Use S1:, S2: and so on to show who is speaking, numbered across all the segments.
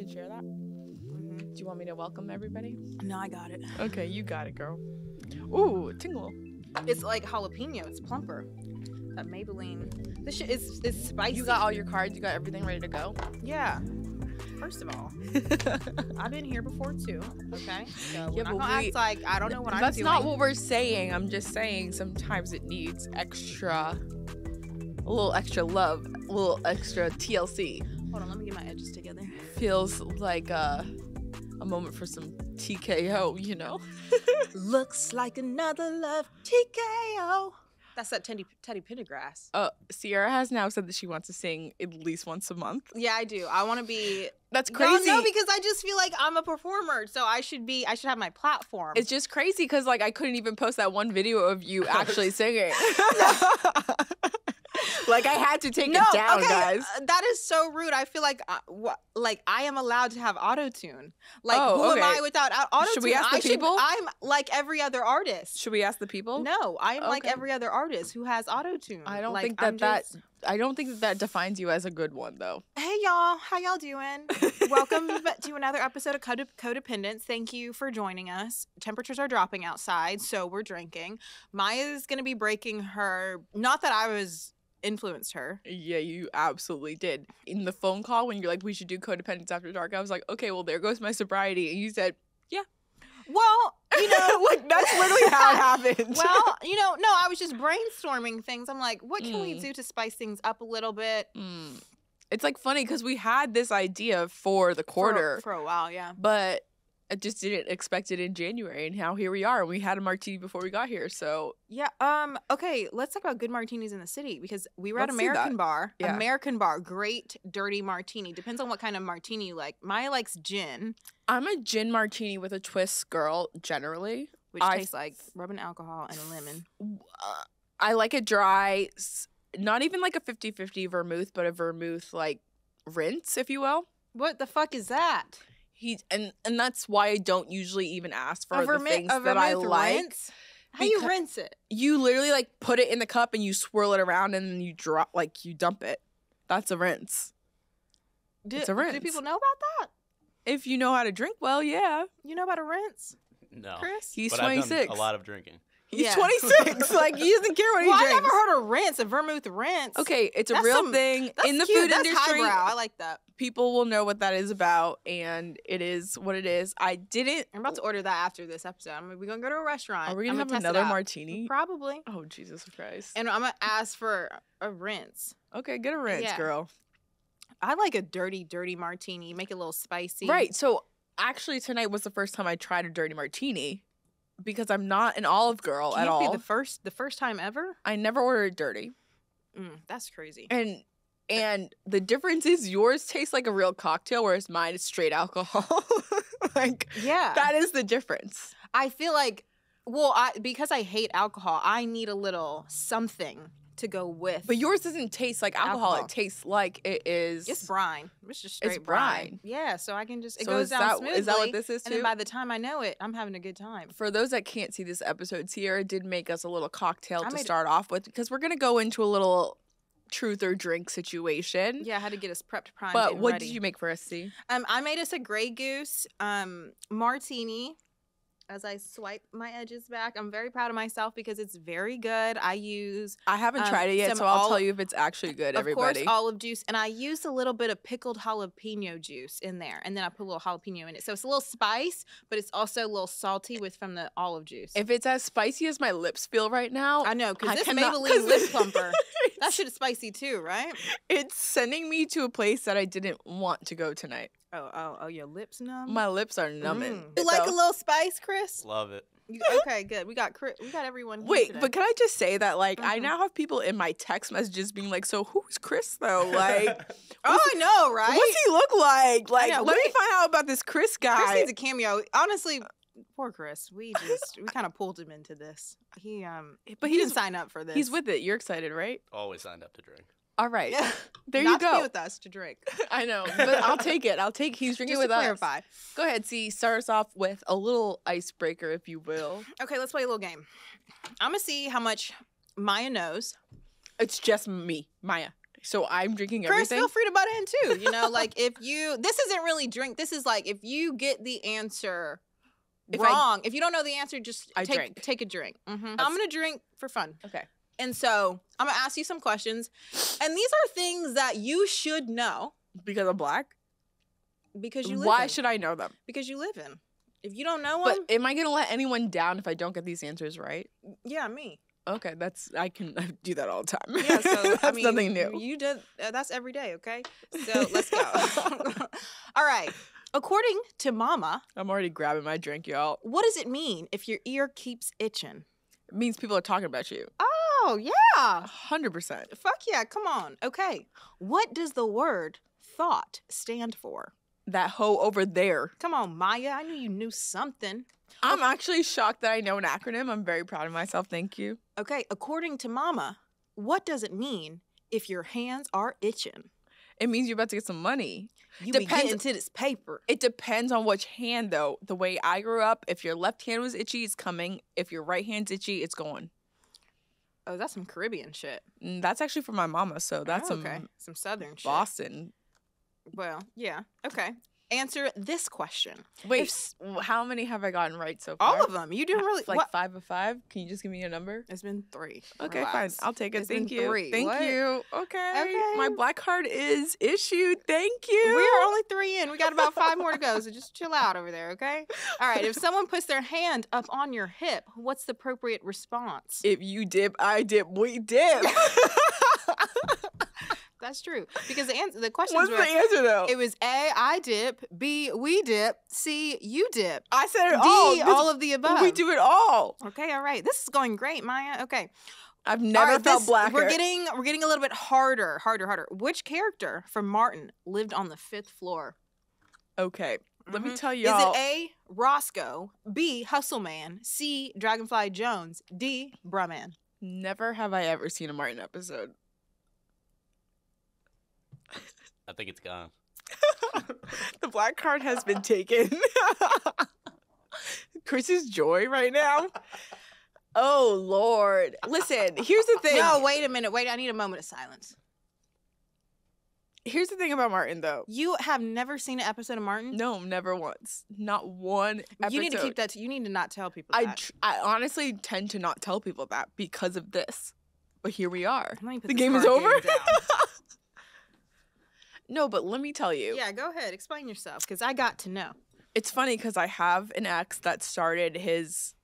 S1: can share that. Do you want me to welcome everybody?
S2: No, I got it.
S1: Okay, you got it, girl. Ooh, tingle.
S2: It's like jalapeno. It's plumper. That Maybelline. This shit is spicy.
S1: You got all your cards. You got everything ready to go.
S2: Yeah. First of all, I've been here before too. Okay. So
S1: Yeah,
S2: we're not gonna act like I don't know what I'm doing.
S1: That's not what we're saying. I'm just saying sometimes it needs a little extra love, a little extra TLC.
S2: Hold on, let me get my edges together.
S1: Feels like a moment for some TKO, you know?
S2: Looks like another love TKO. That's that Teddy Pendergrass.
S1: Sierra has now said that she wants to sing at least once a month.
S2: Yeah, I do. I want to be.
S1: That's crazy.
S2: No, because I just feel like I'm a performer, so I should have my platform.
S1: It's just crazy because like I couldn't even post that one video of you actually singing. Like I had to take it down, guys.
S2: That is so rude. I feel like I am allowed to have autotune. Like who am I without autotune?
S1: Should we ask the people?
S2: I'm like every other artist.
S1: Should we ask the people?
S2: No, I am like every other artist who has autotune.
S1: I don't think I don't think that defines you as a good one, though.
S2: Hey, y'all. How y'all doing? Welcome to another episode of Codependents. Thank you for joining us. Temperatures are dropping outside, so we're drinking. Maya's going to be breaking her... Not that I influenced her.
S1: Yeah, you absolutely did. In the phone call, when you're like, we should do Codependents After Dark, I was like, okay, well, there goes my sobriety. And you said, yeah.
S2: Well, you know,
S1: like that's literally how it happened.
S2: Well, you know, no, I was just brainstorming things. I'm like, what can we do to spice things up a little bit?
S1: It's like funny because we had this idea for the quarter
S2: for a while, yeah.
S1: But I just didn't expect it in January, and now here we are. We had a martini before we got here, so
S2: yeah. Okay, let's talk about good martinis in the city because we were at American Bar. Yeah. American Bar, great dirty martini. Depends on what kind of martini you like. Maya likes gin.
S1: I'm a gin martini with a twist girl, generally.
S2: Which tastes like rubbing alcohol and a lemon.
S1: I like it dry. Not even like a 50-50 vermouth, but a vermouth like rinse, if you will.
S2: What the fuck is that?
S1: And that's why I don't usually even ask for the things that I like.
S2: Rinse? How you rinse it?
S1: You literally like put it in the cup and you swirl it around and then you you dump it. That's a rinse. It's a rinse.
S2: Do people know about that?
S1: If you know how to drink well, yeah.
S2: You know about a rinse?
S3: No.
S2: Chris?
S1: He's
S3: but
S1: 26.
S3: I've done a lot of drinking.
S1: He's 26. Like, he doesn't care what he drinks.
S2: I never heard of rinse, a vermouth rinse.
S1: Okay, it's a real thing. In the food industry,
S2: highbrow. I like that.
S1: People will know what that is about, and it is what it is.
S2: I'm about to order that after this episode. We're going to go to a restaurant.
S1: Are we going to have another martini?
S2: Probably.
S1: Oh, Jesus Christ.
S2: And I'm going to ask for a rinse.
S1: Okay, get a rinse, girl.
S2: I like a dirty, dirty martini. Make it a little spicy.
S1: Right. So, actually, tonight was the first time I tried a dirty martini. Because I'm not an olive girl at all.
S2: Can't be the first time ever?
S1: I never ordered dirty.
S2: That's crazy.
S1: And the difference is yours tastes like a real cocktail, whereas mine is straight alcohol. That is the difference.
S2: I feel like, because I hate alcohol, I need a little something to go with.
S1: But yours doesn't taste like alcohol. It tastes like it is.
S2: It's brine. It's just straight brine. Yeah, so I can just, it goes down smoothly.
S1: Is that what this is too?
S2: And then by the time I know it, I'm having a good time.
S1: For those that can't see this episode, Sierra did make us a little cocktail to start off with because we're going to go into a little truth or drink situation.
S2: Yeah, I had to get us prepped, primed,
S1: But what
S2: ready.
S1: did you make for us, C?
S2: I made us a Grey Goose martini. As I swipe my edges back, I'm very proud of myself because it's very good. I
S1: haven't tried it yet, so I'll tell you if it's actually good, everybody.
S2: Of course, olive juice. And I used a little bit of pickled jalapeno juice in there. And then I put a little jalapeno in it. So it's a little spice, but it's also a little salty from the olive juice.
S1: If it's as spicy as my lips feel right now.
S2: I know, because this Maybelline lip plumper, that shit is spicy too, right?
S1: It's sending me to a place that I didn't want to go tonight.
S2: Oh, your lips numb?
S1: My lips are numbing.
S2: You like a little spice, Chris?
S3: Love it.
S2: Okay, good. We got everyone here
S1: Wait,
S2: today.
S1: but can I just say that, I now have people in my text messages being like, so who's Chris, though? Like,
S2: I know, right?
S1: What's he look like? Like, let me find out about this Chris guy.
S2: Chris needs a cameo. Honestly, poor Chris. We kind of pulled him into this. But he didn't sign up for this.
S1: He's with it. You're excited, right?
S3: Always signed up to drink.
S1: All right.
S2: Yeah.
S1: There you go.
S2: Not to be with us, to drink.
S1: I know, but I'll take it. He's drinking with us.
S2: Just to clarify.
S1: Go ahead, C. Start us off with a little icebreaker, if you will.
S2: Okay, let's play a little game. I'm going to see how much Maya knows.
S1: It's just me, Maya. So I'm drinking
S2: Chris,
S1: everything?
S2: feel free to butt in too. You know, like if you, this isn't really drink. This is like if you get the answer wrong. If you don't know the answer, just take a drink. I'm going to drink for fun.
S1: Okay.
S2: And so I'm going to ask you some questions. And these are things that you should know.
S1: Because I'm Black?
S2: Because you live
S1: Why
S2: in.
S1: should I know them?
S2: Because you live in. If you don't know
S1: But
S2: them.
S1: am I going to let anyone down if I don't get these answers right?
S2: Yeah, me.
S1: Okay, I do that all the time.
S2: Yeah, so
S1: that's nothing new.
S2: You did, that's every day, okay? So let's go. All right. According to Mama.
S1: I'm already grabbing my drink, y'all.
S2: What does it mean if your ear keeps itching?
S1: It means people are talking about you.
S2: Oh, yeah.
S1: 100%.
S2: Fuck yeah, come on. Okay. What does the word thought stand for?
S1: That hoe over there.
S2: Come on, Maya. I knew you knew something.
S1: I'm actually shocked that I know an acronym. I'm very proud of myself. Thank you.
S2: Okay, according to Mama, what does it mean if your hands are itching?
S1: It means you're about to get some money.
S2: You be getting to this paper.
S1: It depends on which hand, though. The way I grew up, if your left hand was itchy, it's coming. If your right hand's itchy, it's going.
S2: Oh, that's some Caribbean shit.
S1: That's actually from my mama, so that's
S2: some Southern shit.
S1: Boston.
S2: Well, yeah. Okay. Answer this question.
S1: Wait, how many have I gotten right so far?
S2: All of them. You do really
S1: like what? 5 of 5. Can you just give me a number?
S2: It's been 3.
S1: Okay,
S2: Relax.
S1: fine. I'll take it.
S2: It's
S1: Thank
S2: been
S1: you.
S2: 3.
S1: Thank
S2: what?
S1: you. Okay. My black card is issued. Thank you.
S2: We are only 3 in. We got about 5 more to go, so just chill out over there, okay? All right. If someone puts their hand up on your hip, what's the appropriate response?
S1: If you dip, I dip, we dip.
S2: That's true. Because the question
S1: was... What's the answer, though?
S2: It was A, I dip. B, we dip. C, you dip.
S1: I said it
S2: D,
S1: all.
S2: all of the above.
S1: We do it all.
S2: Okay, all right. This is going great, Maya. Okay.
S1: I've never felt blacker.
S2: We're getting a little bit harder. Which character from Martin lived on the 5th floor?
S1: Okay. Let me tell y'all.
S2: Is it A, Roscoe, B, Hustle Man, C, Dragonfly Jones, D, Brahman?
S1: Never have I ever seen a Martin episode.
S3: I think it's gone.
S1: The black card has been taken. Chris's joy right now. Oh, Lord. Listen, here's the thing.
S2: No, wait a minute. Wait, I need a moment of silence.
S1: Here's the thing about Martin, though.
S2: You have never seen an episode of Martin?
S1: No, never once. Not one episode.
S2: You need to keep that. You need to not tell people that.
S1: I honestly tend to not tell people that because of this. But here we are.
S2: The
S1: game is over? No, but let me tell you.
S2: Yeah, go ahead. Explain yourself, because I got to know.
S1: It's funny because I have an ex that started his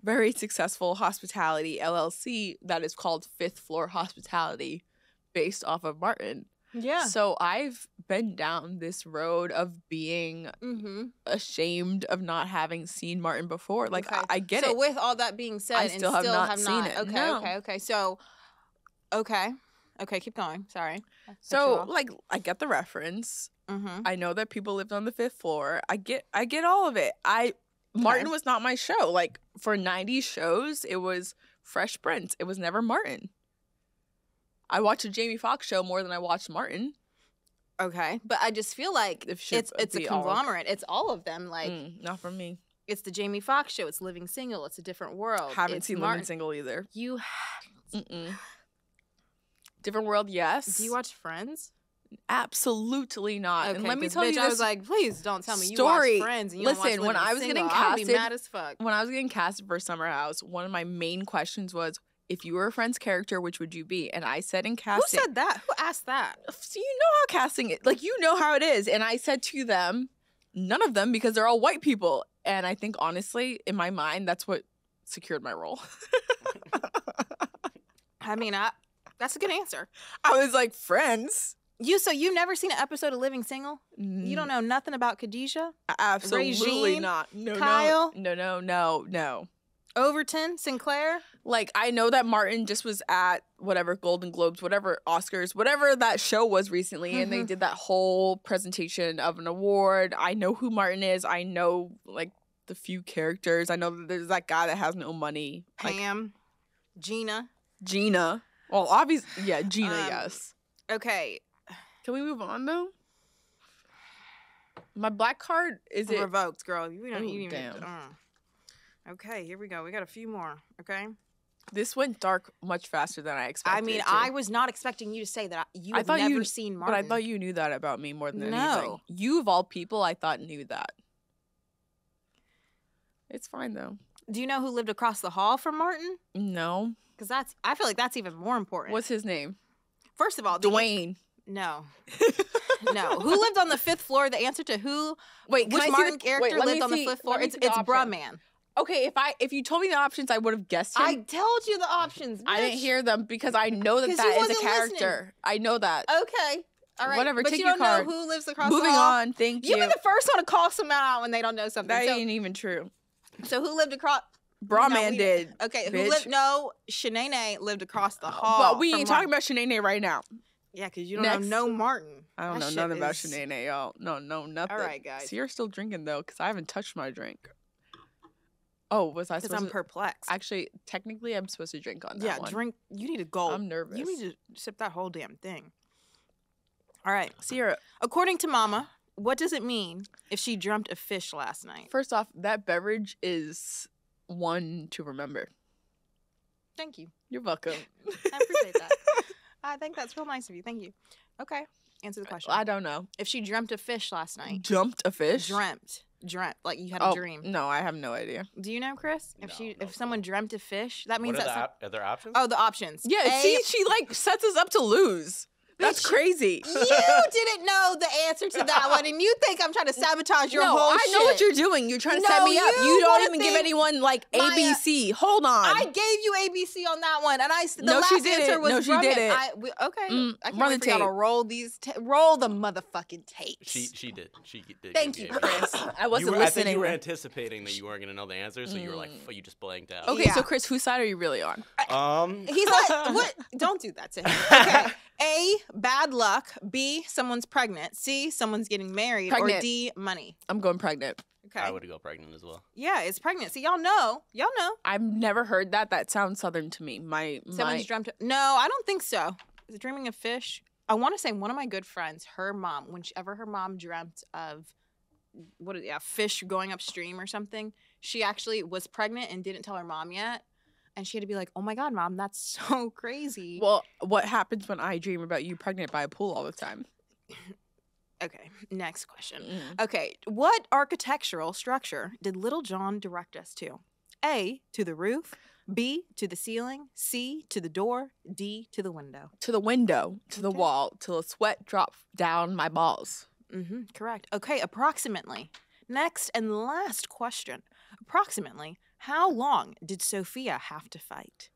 S1: very successful hospitality LLC that is called 5th Floor Hospitality based off of Martin.
S2: Yeah.
S1: So I've been down this road of being ashamed of not having seen Martin before. Like, okay. I get it.
S2: So with all that being said,
S1: I still have not seen it.
S2: Okay,
S1: no.
S2: okay. So, okay, keep going. Sorry.
S1: So, like, I get the reference. I know that people lived on the 5th floor. I get all of it. Martin was not my show. Like, for 90s shows, it was Fresh Prince. It was never Martin. I watched a Jamie Foxx show more than I watched Martin.
S2: Okay, but I just feel like it's a conglomerate. It's all of them. Like,
S1: not for me.
S2: It's the Jamie Foxx show. It's Living Single. It's A Different World.
S1: Haven't seen Living Single either.
S2: You
S1: haven't. Different World, yes.
S2: Do you watch Friends?
S1: Absolutely not.
S2: Okay,
S1: and let me tell you this.
S2: I was like, please don't tell me you watch Friends. And you
S1: Listen,
S2: don't watch
S1: when I was
S2: Single,
S1: getting casted,
S2: I'd be mad as fuck.
S1: When I was getting casted for Summer House, one of my main questions was, if you were a Friends character, which would you be? And I said in casting.
S2: Who said that? Who asked that?
S1: So you know how casting it, like, you know how it is. And I said to them, none of them, because they're all white people. And I think, honestly, in my mind, that's what secured my role.
S2: I mean, that's a good answer.
S1: I was like, Friends.
S2: So you've never seen an episode of Living Single? You don't know nothing about Khadijah?
S1: Absolutely
S2: Regine,
S1: not. No,
S2: Kyle?
S1: No.
S2: Overton? Sinclair?
S1: Like, I know that Martin just was at whatever Golden Globes, whatever Oscars, whatever that show was recently, and they did that whole presentation of an award. I know who Martin is. I know, like, the few characters. I know that there's that guy that has no money.
S2: Pam. Like,
S1: Gina. Well, obviously, yeah, Gina, yes.
S2: Okay.
S1: Can we move on, though? My black card, is it?
S2: Revoked, girl. We don't even.
S1: Damn.
S2: Okay, here we go. We got a few more, okay?
S1: This went dark much faster than I expected.
S2: I mean,
S1: it to.
S2: I was not expecting you to say that you have never seen Martin.
S1: But I thought you knew that about me more than anything.
S2: No.
S1: You, of all people, I thought knew that. It's fine, though.
S2: Do you know who lived across the hall from Martin?
S1: No.
S2: Because I feel like that's even more important.
S1: What's his name?
S2: First of all,
S1: Dwayne.
S2: No. No. Who lived on the 5th floor? The answer to who?
S1: Wait,
S2: which Martin character lived on the 5th floor? It's Bruh Man.
S1: Okay, if you told me the options, I would have guessed him.
S2: I told you the options, bitch.
S1: I didn't hear them because I know that is a character.
S2: Listening.
S1: I know that.
S2: Okay. All right.
S1: Whatever,
S2: but
S1: take
S2: you
S1: your
S2: don't
S1: card.
S2: know who lives across
S1: Moving
S2: the hall.
S1: on, thank you.
S2: You be the first one to call someone out when they don't know something.
S1: That ain't even true.
S2: So who lived across?
S1: Brahman did.
S2: Okay,
S1: bitch.
S2: who lived? No, Shanae lived across the hall.
S1: But we ain't talking about Shanae right now.
S2: Yeah, because you don't know Martin.
S1: I don't know nothing about Shanae, y'all. No, nothing.
S2: All right, guys.
S1: So you're still drinking, though, because I haven't touched my drink. Oh, was I supposed to?
S2: Because I'm perplexed.
S1: Actually, technically, I'm supposed to drink on that one.
S2: Yeah, drink. You need a gulp.
S1: I'm nervous.
S2: You need to sip that whole damn thing. All right.
S1: Sierra.
S2: According to Mama, what does it mean if she dreamt of fish last night?
S1: First off, that beverage is one to remember.
S2: Thank you.
S1: You're welcome.
S2: I appreciate that. I think that's real nice of you. Thank you. Okay. Answer the question.
S1: I don't know.
S2: If she dreamt of fish last night.
S1: Jumped a fish?
S2: Dreamt. Like you had a dream.
S1: No, I have no idea.
S2: Do you know, Chris? If someone dreamt of fish, that means
S3: are there options?
S2: Oh, the options.
S1: Yeah, see, she like sets us up to lose. That's crazy.
S2: You didn't know the answer to that one, and you think I'm trying to sabotage your whole shit.
S1: I know what you're doing. You're trying to set me up. You don't even give anyone like ABC. Hold on.
S2: I gave you ABC on that one, and the last answer was
S1: No, she didn't.
S2: Okay. I can't wait for y'all to roll these. Roll the motherfucking tapes.
S3: She did. She did.
S2: Thank you, Chris.
S1: I wasn't listening.
S3: I think you were anticipating that you weren't going to know the answer, so you were like, you just blanked out.
S1: Okay, so Chris, whose side are you really on?
S2: He's like, what? Don't do that to him. Okay. A, bad luck. B, someone's pregnant. C, someone's getting married. Or D, money.
S1: I'm going pregnant.
S2: Okay.
S3: I would go pregnant as well.
S2: Yeah, it's pregnancy. Y'all know.
S1: I've never heard that. That sounds southern to me.
S2: Someone's dreamt. No, I don't think so. Is it dreaming of fish? I want to say one of my good friends, her mom, whenever her mom dreamt of fish going upstream or something, she actually was pregnant and didn't tell her mom yet. And she had to be like, oh my God, Mom, that's so crazy.
S1: Well, what happens when I dream about you pregnant by a pool all the time?
S2: Okay, next question. Okay, what architectural structure did Little John direct us to? A, to the roof. B, to the ceiling. C, to the door. D, to the window.
S1: To the window, to the wall, till a sweat drops down my balls.
S2: Correct. Okay, approximately. Next and last question. Approximately, how long did Sophia have to fight?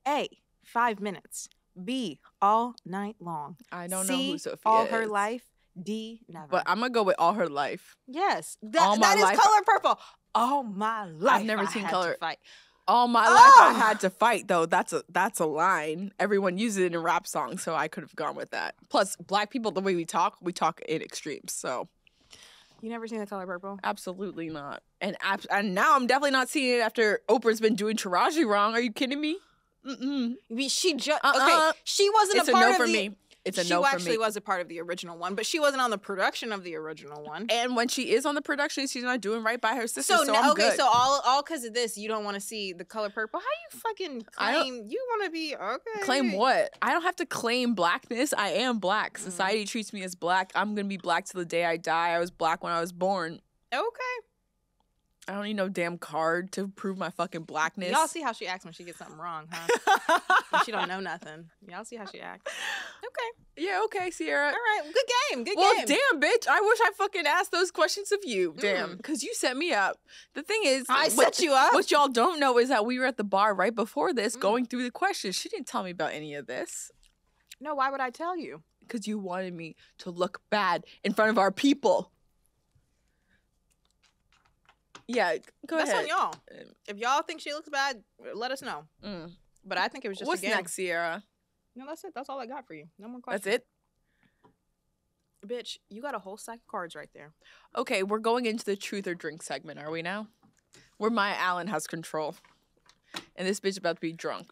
S2: A, 5 minutes. B, all night long.
S1: I don't know who Sophia
S2: all
S1: is.
S2: her life. D, never.
S1: But I'm going to go with all her life.
S2: Yes. That is Color Purple. All my life
S1: I've never seen Color.
S2: Fight.
S1: All my life I had to fight, though. That's a line. Everyone uses it in rap songs, so I could have gone with that. Plus, Black people, the way we talk in extremes, so...
S2: You never seen The Color Purple?
S1: Absolutely not. And now I'm definitely not seeing it after Oprah's been doing Taraji wrong. Are you kidding me?
S2: She just okay. She wasn't a part of
S1: for me. It's a no for me.
S2: She actually was a part of the original one, but she wasn't on the production of the original one.
S1: And when she is on the production, she's not doing right by her sister. So I'm
S2: okay,
S1: good.
S2: so all because of this, you don't want to see The Color Purple. How you fucking claim you want to be okay?
S1: Claim what? I don't have to claim blackness. I am black. Society treats me as black. I'm gonna be black till the day I die. I was black when I was born.
S2: Okay.
S1: I don't need no damn card to prove my fucking blackness.
S2: Y'all see how she acts when she gets something wrong, huh? When she don't know nothing. Y'all see how she acts. Okay.
S1: Yeah, okay, Sierra.
S2: All right, good game, good game.
S1: Well, damn, bitch. I wish I fucking asked those questions of you. Damn, because you set me up. The thing is...
S2: I set you up?
S1: What y'all don't know is that we were at the bar right before this going through the questions. She didn't tell me about any of this.
S2: No, why would I tell you?
S1: Because you wanted me to look bad in front of our people. Yeah, go ahead.
S2: That's on y'all. If y'all think she looks bad, let us know. But I think it was just
S1: What's
S2: a game.
S1: next, Sierra?
S2: No, that's it. That's all I got for you. No more questions.
S1: That's it?
S2: Bitch, you got a whole stack of cards right there.
S1: Okay, we're going into the truth or drink segment, are we now? Where Maya Allen has control. And this bitch about to be drunk.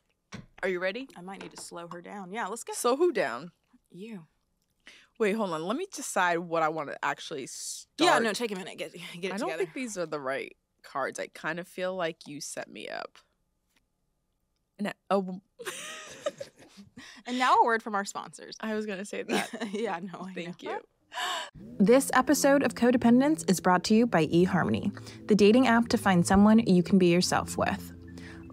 S1: Are you ready?
S2: I might need to slow her down. Yeah, let's go.
S1: Slow who down?
S2: You.
S1: Wait, hold on. Let me decide what I want to actually start.
S2: Yeah, no, take a minute. Get it together.
S1: I don't think these are the right cards. I kind of feel like you set me up.
S2: And now a word from our sponsors.
S1: I was going to say that.
S2: Yeah, no, I
S1: Thank
S2: know.
S1: you.
S2: This episode of Codependents is brought to you by eHarmony, the dating app to find someone you can be yourself with.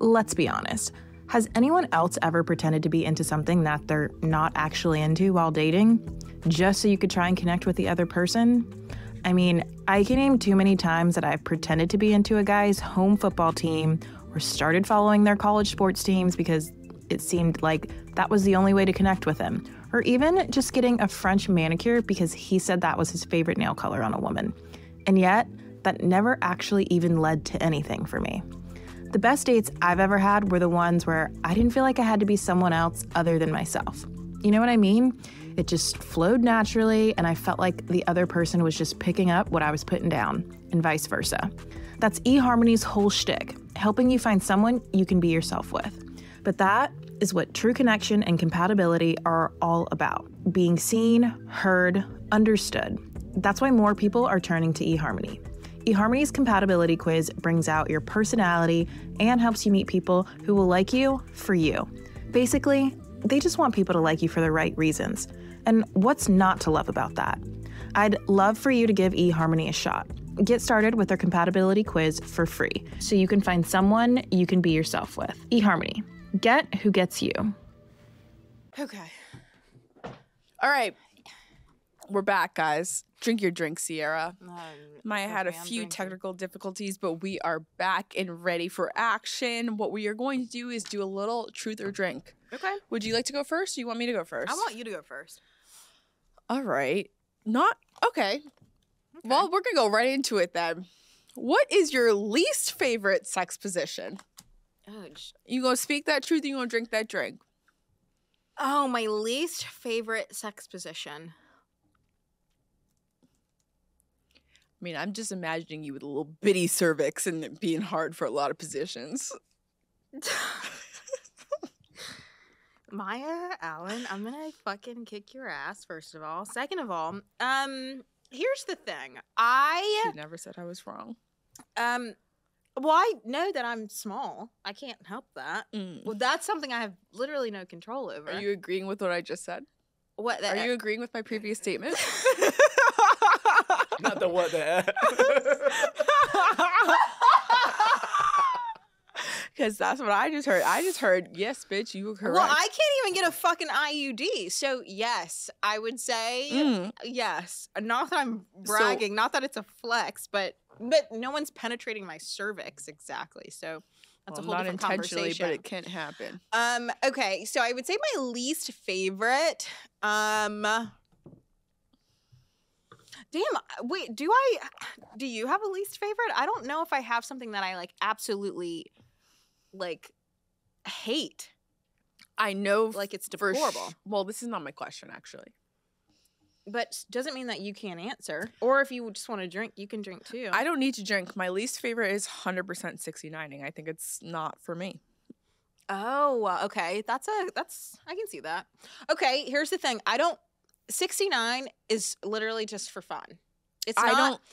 S2: Let's be honest. Has anyone else ever pretended to be into something that they're not actually into while dating, just so you could try and connect with the other person? I mean, I can name too many times that I've pretended to be into a guy's home football team or started following their college sports teams because it seemed like that was the only way to connect with him. Or even just getting a French manicure because he said that was his favorite nail color on a woman. And yet, that never actually even led to anything for me. The best dates I've ever had were the ones where I didn't feel like I had to be someone else other than myself. You know what I mean? It just flowed naturally, and I felt like the other person was just picking up what I was putting down, and vice versa. That's eHarmony's whole shtick, helping you find someone you can be yourself with. But that is what true connection and compatibility are all about. Being seen, heard, understood. That's why more people are turning to eHarmony. eHarmony's compatibility quiz brings out your personality and helps you meet people who will like you for you. Basically, they just want people to like you for the right reasons. And what's not to love about that? I'd love for you to give eHarmony a shot. Get started with their compatibility quiz for free, so you can find someone you can be yourself with. eHarmony. Get who gets you. Okay.
S1: All right. We're back, guys. Drink your drink, Sierra. Maya had a few technical difficulties, but we are back and ready for action. What we are going to do is do a little truth or drink.
S2: Okay.
S1: Would you like to go first, or do you want me to go first?
S2: I want you to go first.
S1: All right. Okay. Well, we're going to go right into it then. What is your least favorite sex position? You gonna speak that truth, or you gonna drink that drink?
S2: Oh, my least favorite sex position.
S1: I mean, I'm just imagining you with a little bitty cervix and it being hard for a lot of positions.
S2: Maya, Allen, I'm gonna fucking kick your ass, first of all. Second of all, here's the thing.
S1: She never said I was wrong.
S2: Well, I know that I'm small. I can't help that. Well, that's something I have literally no control over.
S1: Are you agreeing with what I just said?
S2: What?
S1: Are you agreeing with my previous statement?
S3: Not the what the
S1: Because that's what I just heard. I just heard, yes, bitch, you were correct.
S2: Well, I can't even get a fucking IUD. So, yes, I would say yes. Not that I'm bragging, not that it's a flex, but no one's penetrating my cervix exactly. So that's a whole different conversation.
S1: Not intentionally, but it can happen.
S2: Okay, so I would say my least favorite. Damn, wait, do you have a least favorite? I don't know if I have something that I like absolutely like hate.
S1: I know
S2: like it's deplorable.
S1: Well, this is not my question actually.
S2: But doesn't mean that you can't answer. Or if you just want to drink, you can drink too.
S1: I don't need to drink. My least favorite is 100% 69ing. I think it's not for me.
S2: Oh, okay. I can see that. Okay, here's the thing. 69 is literally just for fun.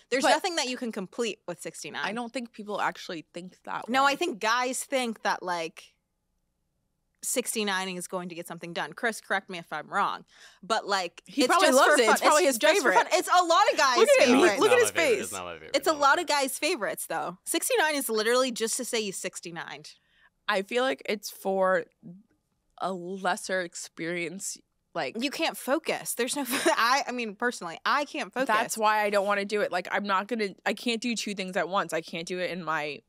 S2: There's nothing that you can complete with 69.
S1: I don't think people actually think that way.
S2: No, I think guys think that like 69ing is going to get something done. Chris, correct me if I'm wrong, but like
S1: he probably loves it. It's probably his favorite.
S2: It's a lot of guys' favorites.
S1: Look at his face.
S3: It's not my favorite.
S2: It's a lot of guys' favorites though. 69 is literally just to say you 69.
S1: I feel like it's for a lesser experience. Like
S2: you can't focus. There's no. I mean, personally, I can't focus.
S1: That's why I don't want to do it. Like I can't do two things at once. I can't do it in my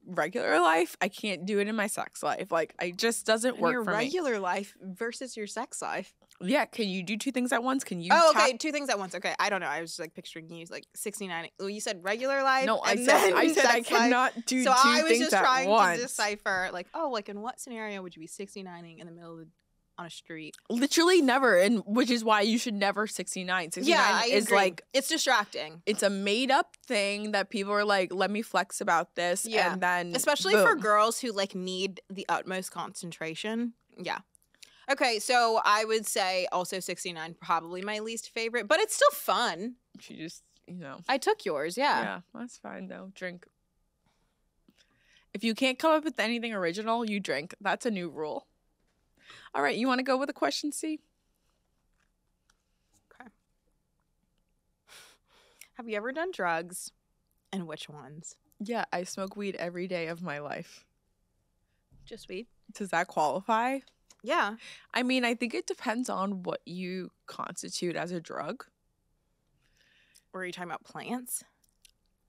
S1: regular life. I can't do it in my sex life. Like it just doesn't work for me.
S2: Your regular life versus your sex life.
S1: Yeah, can you do two things at once? Can you?
S2: Oh, okay, two things at once. Okay, I don't know. I was just like picturing you like 69. Well, you said regular life.
S1: No, I said I cannot do two things at once. So I was just trying
S2: to decipher, like, like in what scenario would you be 69ing in the middle of on a street?
S1: Literally never, and which is why you should never 69. 69 is like
S2: it's distracting.
S1: It's a made up thing that people are like, let me flex about this, and then
S2: especially for girls who like need the utmost concentration. Yeah. Okay, so I would say also 69 probably my least favorite, but it's still fun.
S1: She just,
S2: I took yours, yeah.
S1: Yeah, that's fine though. Drink. If you can't come up with anything original, you drink. That's a new rule. All right, you want to go with a question, C?
S2: Okay. Have you ever done drugs, and which ones?
S1: Yeah, I smoke weed every day of my life.
S2: Just weed?
S1: Does that qualify?
S2: Yeah.
S1: I mean, I think it depends on what you constitute as a drug.
S2: Or are you talking about plants?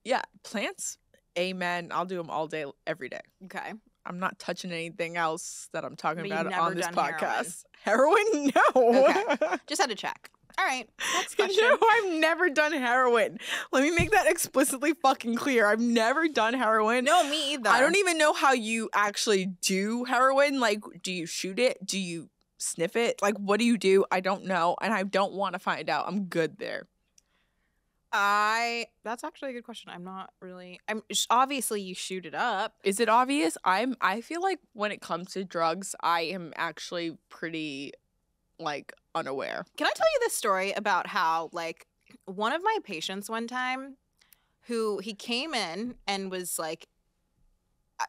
S1: Yeah, plants, amen. I'll do them all day, every day.
S2: Okay.
S1: I'm not touching anything else that I'm talking
S2: But
S1: about
S2: you've never
S1: on this
S2: done
S1: podcast. Heroin? No.
S2: Okay. Just had to check. All right. Next question.
S1: No, I've never done heroin. Let me make that explicitly fucking clear. I've never done heroin.
S2: No, me either.
S1: I don't even know how you actually do heroin. Like, do you shoot it? Do you sniff it? Like, what do you do? I don't know. And I don't want to find out. I'm good there.
S2: That's actually a good question. Obviously you shoot it up.
S1: Is it obvious? I feel like when it comes to drugs, I am actually pretty like unaware.
S2: Can I tell you this story about how like one of my patients one time who he came in and was like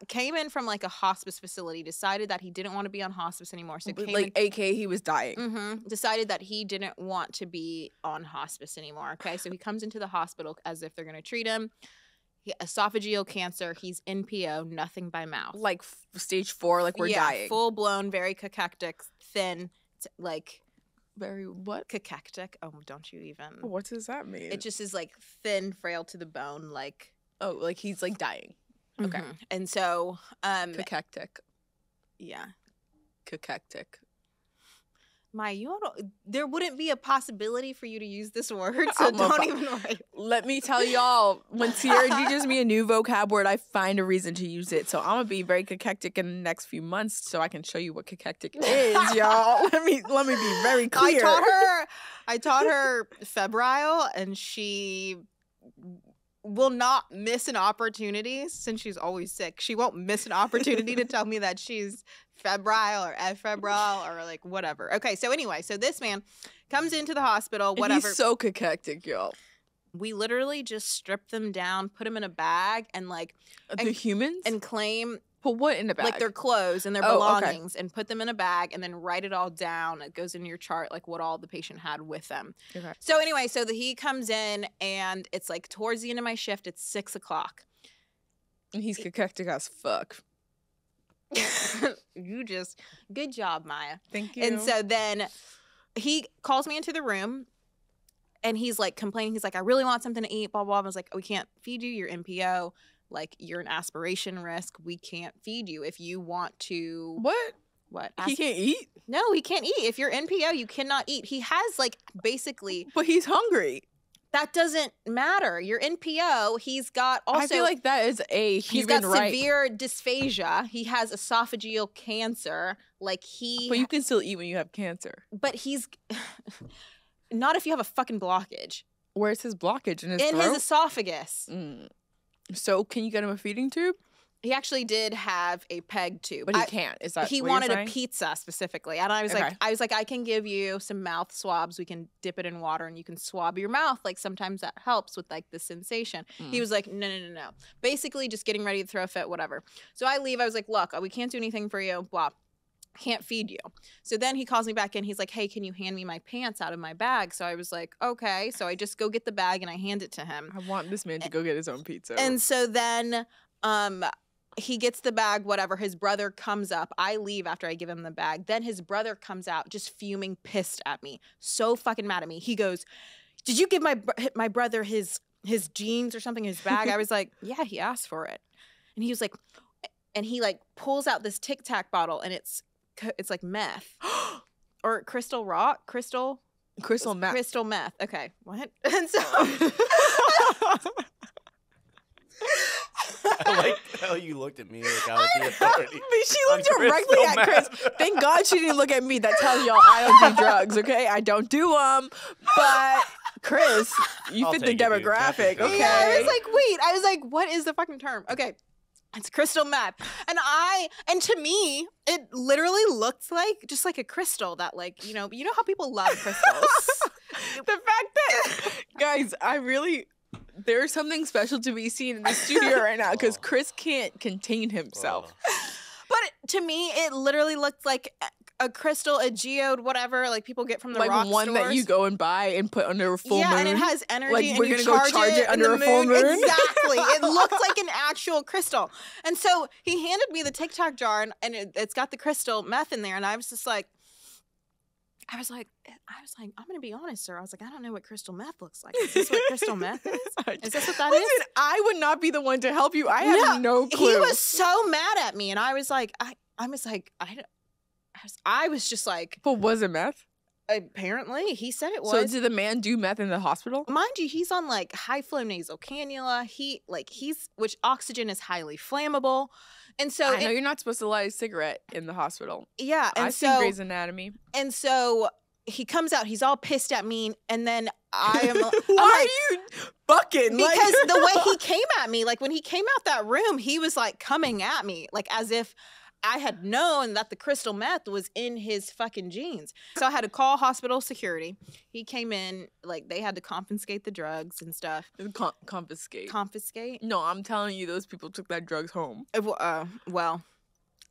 S2: came in from like a hospice facility, decided that he didn't want to be on hospice anymore. So
S1: like AK he was dying.
S2: Decided that he didn't want to be on hospice anymore. Okay. So he comes into the hospital as if they're going to treat him. Esophageal cancer. He's NPO, nothing by mouth.
S1: Like stage 4, like we're dying.
S2: Full blown, very cachectic, thin, like
S1: very what?
S2: Cachectic. Oh, don't you even.
S1: What does that mean?
S2: It just is like thin, frail to the bone, like.
S1: Oh, like he's like dying. Okay.
S2: Mm-hmm. And so
S1: cachectic.
S2: Yeah.
S1: Cachectic.
S2: Maya, there wouldn't be a possibility for you to use this word, so don't even worry.
S1: Let me tell y'all, when Sierra teaches me a new vocab word, I find a reason to use it. So I'm gonna be very cachectic in the next few months, so I can show you what cachectic is, y'all. Let me be very clear.
S2: I taught her febrile, and she will not miss an opportunity since she's always sick. She won't miss an opportunity to tell me that she's febrile or febrile or like whatever. Okay, so anyway, so this man comes into the hospital, whatever.
S1: He's so cachectic, y'all.
S2: We literally just strip them down, put them in a bag, and like
S1: the humans
S2: and claim.
S1: Put what in a bag?
S2: Like their clothes and their belongings, and put them in a bag, and then write it all down. It goes in your chart, like what all the patient had with them.
S1: Okay.
S2: So anyway, so he comes in, and it's like towards the end of my shift. It's 6:00,
S1: and he's cachectic as fuck.
S2: Good job, Maya.
S1: Thank you.
S2: And so then he calls me into the room, and he's like complaining. He's like, I really want something to eat. Blah blah. I was like, we can't feed you. You're NPO. Like, you're an aspiration risk. We can't feed you. If you want to...
S1: What? He can't eat?
S2: No, he can't eat. If you're NPO, you cannot eat. He has, like, basically...
S1: But he's hungry.
S2: That doesn't matter. You're NPO. He's got also...
S1: I feel like that is a human
S2: right. He's got
S1: right.
S2: severe dysphagia. He has esophageal cancer. Like,
S1: But you can still eat when you have cancer.
S2: But he's... Not if you have a fucking blockage.
S1: Where's his blockage? In his throat?
S2: In his esophagus.
S1: So can you get him a feeding tube?
S2: He actually did have a peg tube,
S1: but he can't. Is that
S2: he
S1: what
S2: wanted
S1: you're saying?
S2: a pizza specifically? And I was like, I can give you some mouth swabs. We can dip it in water, and you can swab your mouth. Like sometimes that helps with like the sensation. He was like, no. Basically, just getting ready to throw a fit, whatever. So I leave. I was like, look, we can't do anything for you. Blah. Can't feed you. So then he calls me back in. He's like, hey, can you hand me my pants out of my bag? So I was like, okay. So I just go get the bag and I hand it to him.
S1: I want this man to go get his own pizza.
S2: And so then he gets the bag, whatever. His brother comes up. I leave after I give him the bag. Then his brother comes out just fuming, pissed at me. So fucking mad at me. He goes, did you give my brother his jeans or something, his bag? I was like, yeah, he asked for it. And he was like, and he like pulls out this Tic Tac bottle, and it's like meth or crystal meth. Crystal meth. Okay, what? And so
S3: I like how you looked at me like I was the authority.
S1: She looked directly at Chris. Thank God she didn't look at me. That tells y'all I don't do drugs. Okay, I don't do them. But Chris, you fit the demographic. Okay.
S2: Yeah, I was like, what is the fucking term? Okay. It's crystal meth. And to me, it literally looked like just like a crystal that like, you know how people love crystals.
S1: The fact that, guys, There's something special to be seen in the studio right now because Chris can't contain himself.
S2: But to me, it literally looked like a crystal, a geode, whatever, like people get from the rock
S1: one
S2: stores.
S1: that you go and buy and put under a full moon.
S2: Yeah, and it has energy,
S1: like,
S2: and
S1: we're
S2: you
S1: gonna
S2: charge it
S1: under a full moon.
S2: Exactly. It looks like an actual crystal. And so he handed me the Tic Tac jar, and it's got the crystal meth in there, and I was just like, I'm going to be honest, sir. I was like, I don't know what crystal meth looks like. Is this what crystal meth is? Is this what that is?
S1: Listen, I would not be the one to help you. I have no clue.
S2: He was so mad at me, and I was like, I was just like.
S1: But was it meth?
S2: Apparently, he said it was.
S1: So did the man do meth in the hospital?
S2: Mind you, he's on like high flow nasal cannula. Which oxygen is highly flammable. And so
S1: I know you're not supposed to light a cigarette in the hospital.
S2: Yeah, and
S1: I've seen Grey's Anatomy.
S2: And so he comes out, he's all pissed at me, and then
S1: Why are you bucking?
S2: Because the way he came at me, like when he came out that room, he was like coming at me, like as if I had known that the crystal meth was in his fucking jeans. So I had to call hospital security. He came in, like they had to confiscate the drugs and stuff.
S1: Confiscate?
S2: Confiscate?
S1: No, I'm telling you, those people took that drugs home.
S2: Well,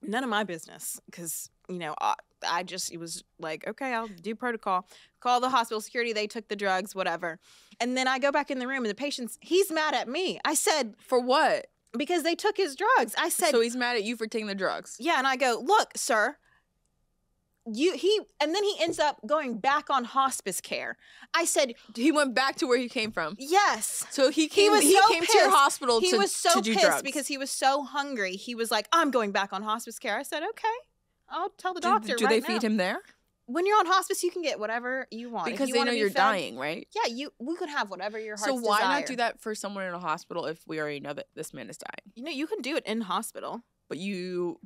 S2: none of my business, because, you know, it was like, okay, I'll do protocol. Call the hospital security. They took the drugs, whatever. And then I go back in the room and the patient's, he's mad at me. I said.
S1: For what?
S2: Because they took his drugs. I said.
S1: So he's mad at you for taking the drugs?
S2: Yeah, and I go, look, sir. And then he ends up going back on hospice care. I said.
S1: He went back to where he came from?
S2: Yes.
S1: So he came to your hospital to do drugs.
S2: He was so pissed because he was so hungry. He was like, I'm going back on hospice care. I said, okay. I'll tell the doctor
S1: Do they feed him there?
S2: When you're on hospice, you can get whatever you want.
S1: Because they know you're dying, right?
S2: Yeah, we could have whatever your heart's
S1: desire. So why
S2: desire.
S1: not do that for someone in a hospital if we already know that this man is dying?
S2: You know, you can do it in hospital.
S1: But you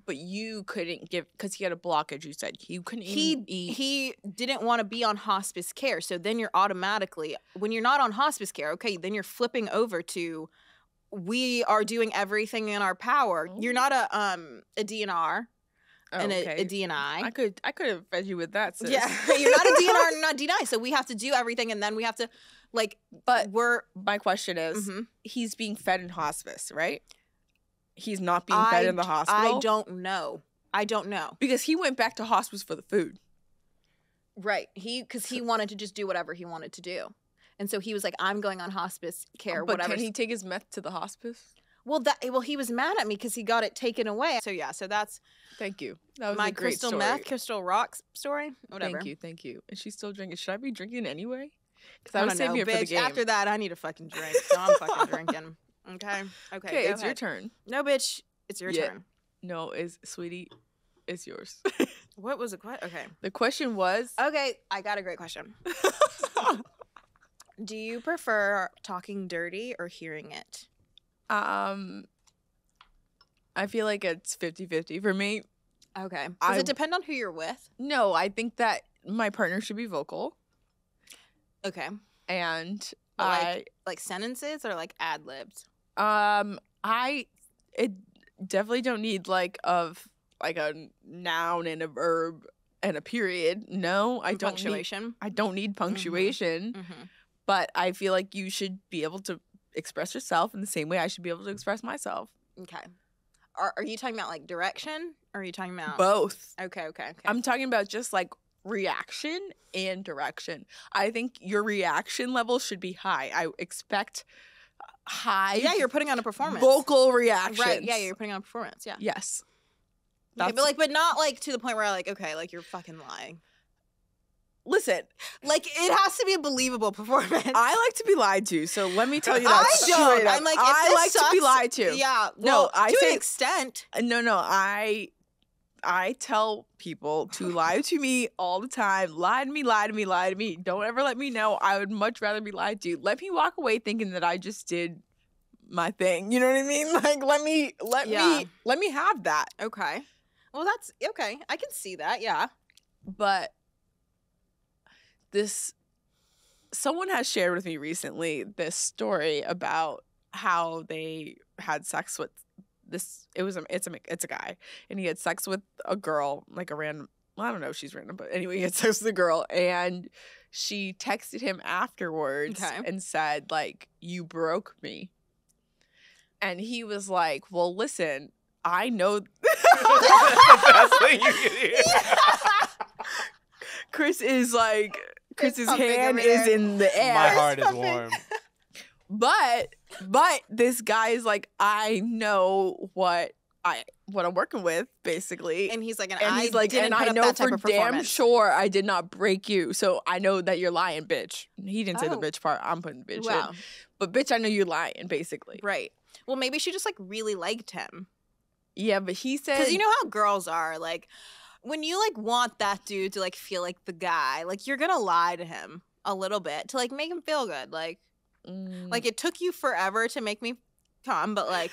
S1: couldn't give, because he had a blockage, you said. He couldn't even eat.
S2: He didn't want to be on hospice care. So then you're automatically, when you're not on hospice care, okay, then you're flipping over to, we are doing everything in our power. Oh. You're not a DNR. And a DNI.
S1: I could have fed you with that, sis.
S2: Yeah, you're not a DNR and not DNI, so we have to do everything, and then we have to, like,
S1: my question is, he's being fed in hospice, right? He's not being fed in the hospital?
S2: I don't know.
S1: Because he went back to hospice for the food.
S2: Right, because he wanted to just do whatever he wanted to do. And so he was like, I'm going on hospice care,
S1: but
S2: whatever.
S1: Can he take his meth to the hospice?
S2: Well, he was mad at me because he got it taken away. So yeah, so that's.
S1: Thank you. That was
S2: my
S1: a great
S2: crystal
S1: story.
S2: Meth, crystal rock story. Whatever.
S1: Thank you. And she's still drinking. Should I be drinking anyway? Because
S2: I was saving it for the game. After that, I need a fucking drink, so I'm fucking drinking. Okay.
S1: Okay. It's your turn.
S2: No, bitch. It's your turn.
S1: No, sweetie, it's yours.
S2: What was the question? Okay.
S1: The question was.
S2: Okay, I got a great question. Do you prefer talking dirty or hearing it?
S1: I feel like it's 50-50 for me.
S2: Okay. Does it depend on who you're with?
S1: No, I think that my partner should be vocal.
S2: Okay.
S1: And
S2: like sentences or like ad-libs?
S1: It definitely don't need like a noun and a verb and a period. No, I don't
S2: punctuation.
S1: I don't need punctuation. But I feel like you should be able to express yourself in the same way I should be able to express myself.
S2: Okay. Are you talking about like direction or are you talking about
S1: both?
S2: Okay.
S1: I'm talking about just like reaction and direction. I think your reaction level should be high. I expect high.
S2: Yeah, you're putting on a performance.
S1: Vocal reaction.
S2: Right. Yeah, you're putting on a performance. Yeah.
S1: Yes.
S2: Okay, but not like to the point where okay, you're fucking lying.
S1: Listen,
S2: like it has to be a believable performance.
S1: I like to be lied to, so let me tell you that straight up.
S2: I'm like,
S1: I like to be lied to.
S2: Yeah, well, to an extent.
S1: No, I tell people to lie to me all the time. Lie to me. Don't ever let me know. I would much rather be lied to. Let me walk away thinking that I just did my thing. You know what I mean? Like let me have that.
S2: Okay. Well, that's okay. I can see that. Yeah.
S1: But someone has shared with me recently this story about how they had sex with this. It's a guy, and he had sex with a girl, like a random. Well, I don't know if she's random, but anyway, he had sex with a girl, and she texted him afterwards and said, like, you broke me. And he was like, well, listen, I know.
S3: That's the best thing you can hear.
S1: Chris's hand is in the air.
S3: My heart is warm.
S1: But this guy is like, I know what I'm working with, basically.
S2: And he's like,
S1: and I know for damn sure I did not break you. So I know that you're lying, bitch. He didn't say the bitch part. I'm putting the bitch in. But bitch, I know you're lying, basically.
S2: Right. Well, maybe she just like really liked him.
S1: Yeah, but he said,
S2: because you know how girls are, like when you like want that dude to like feel like the guy, like you're gonna lie to him a little bit to like make him feel good. Like it took you forever to make me come, but like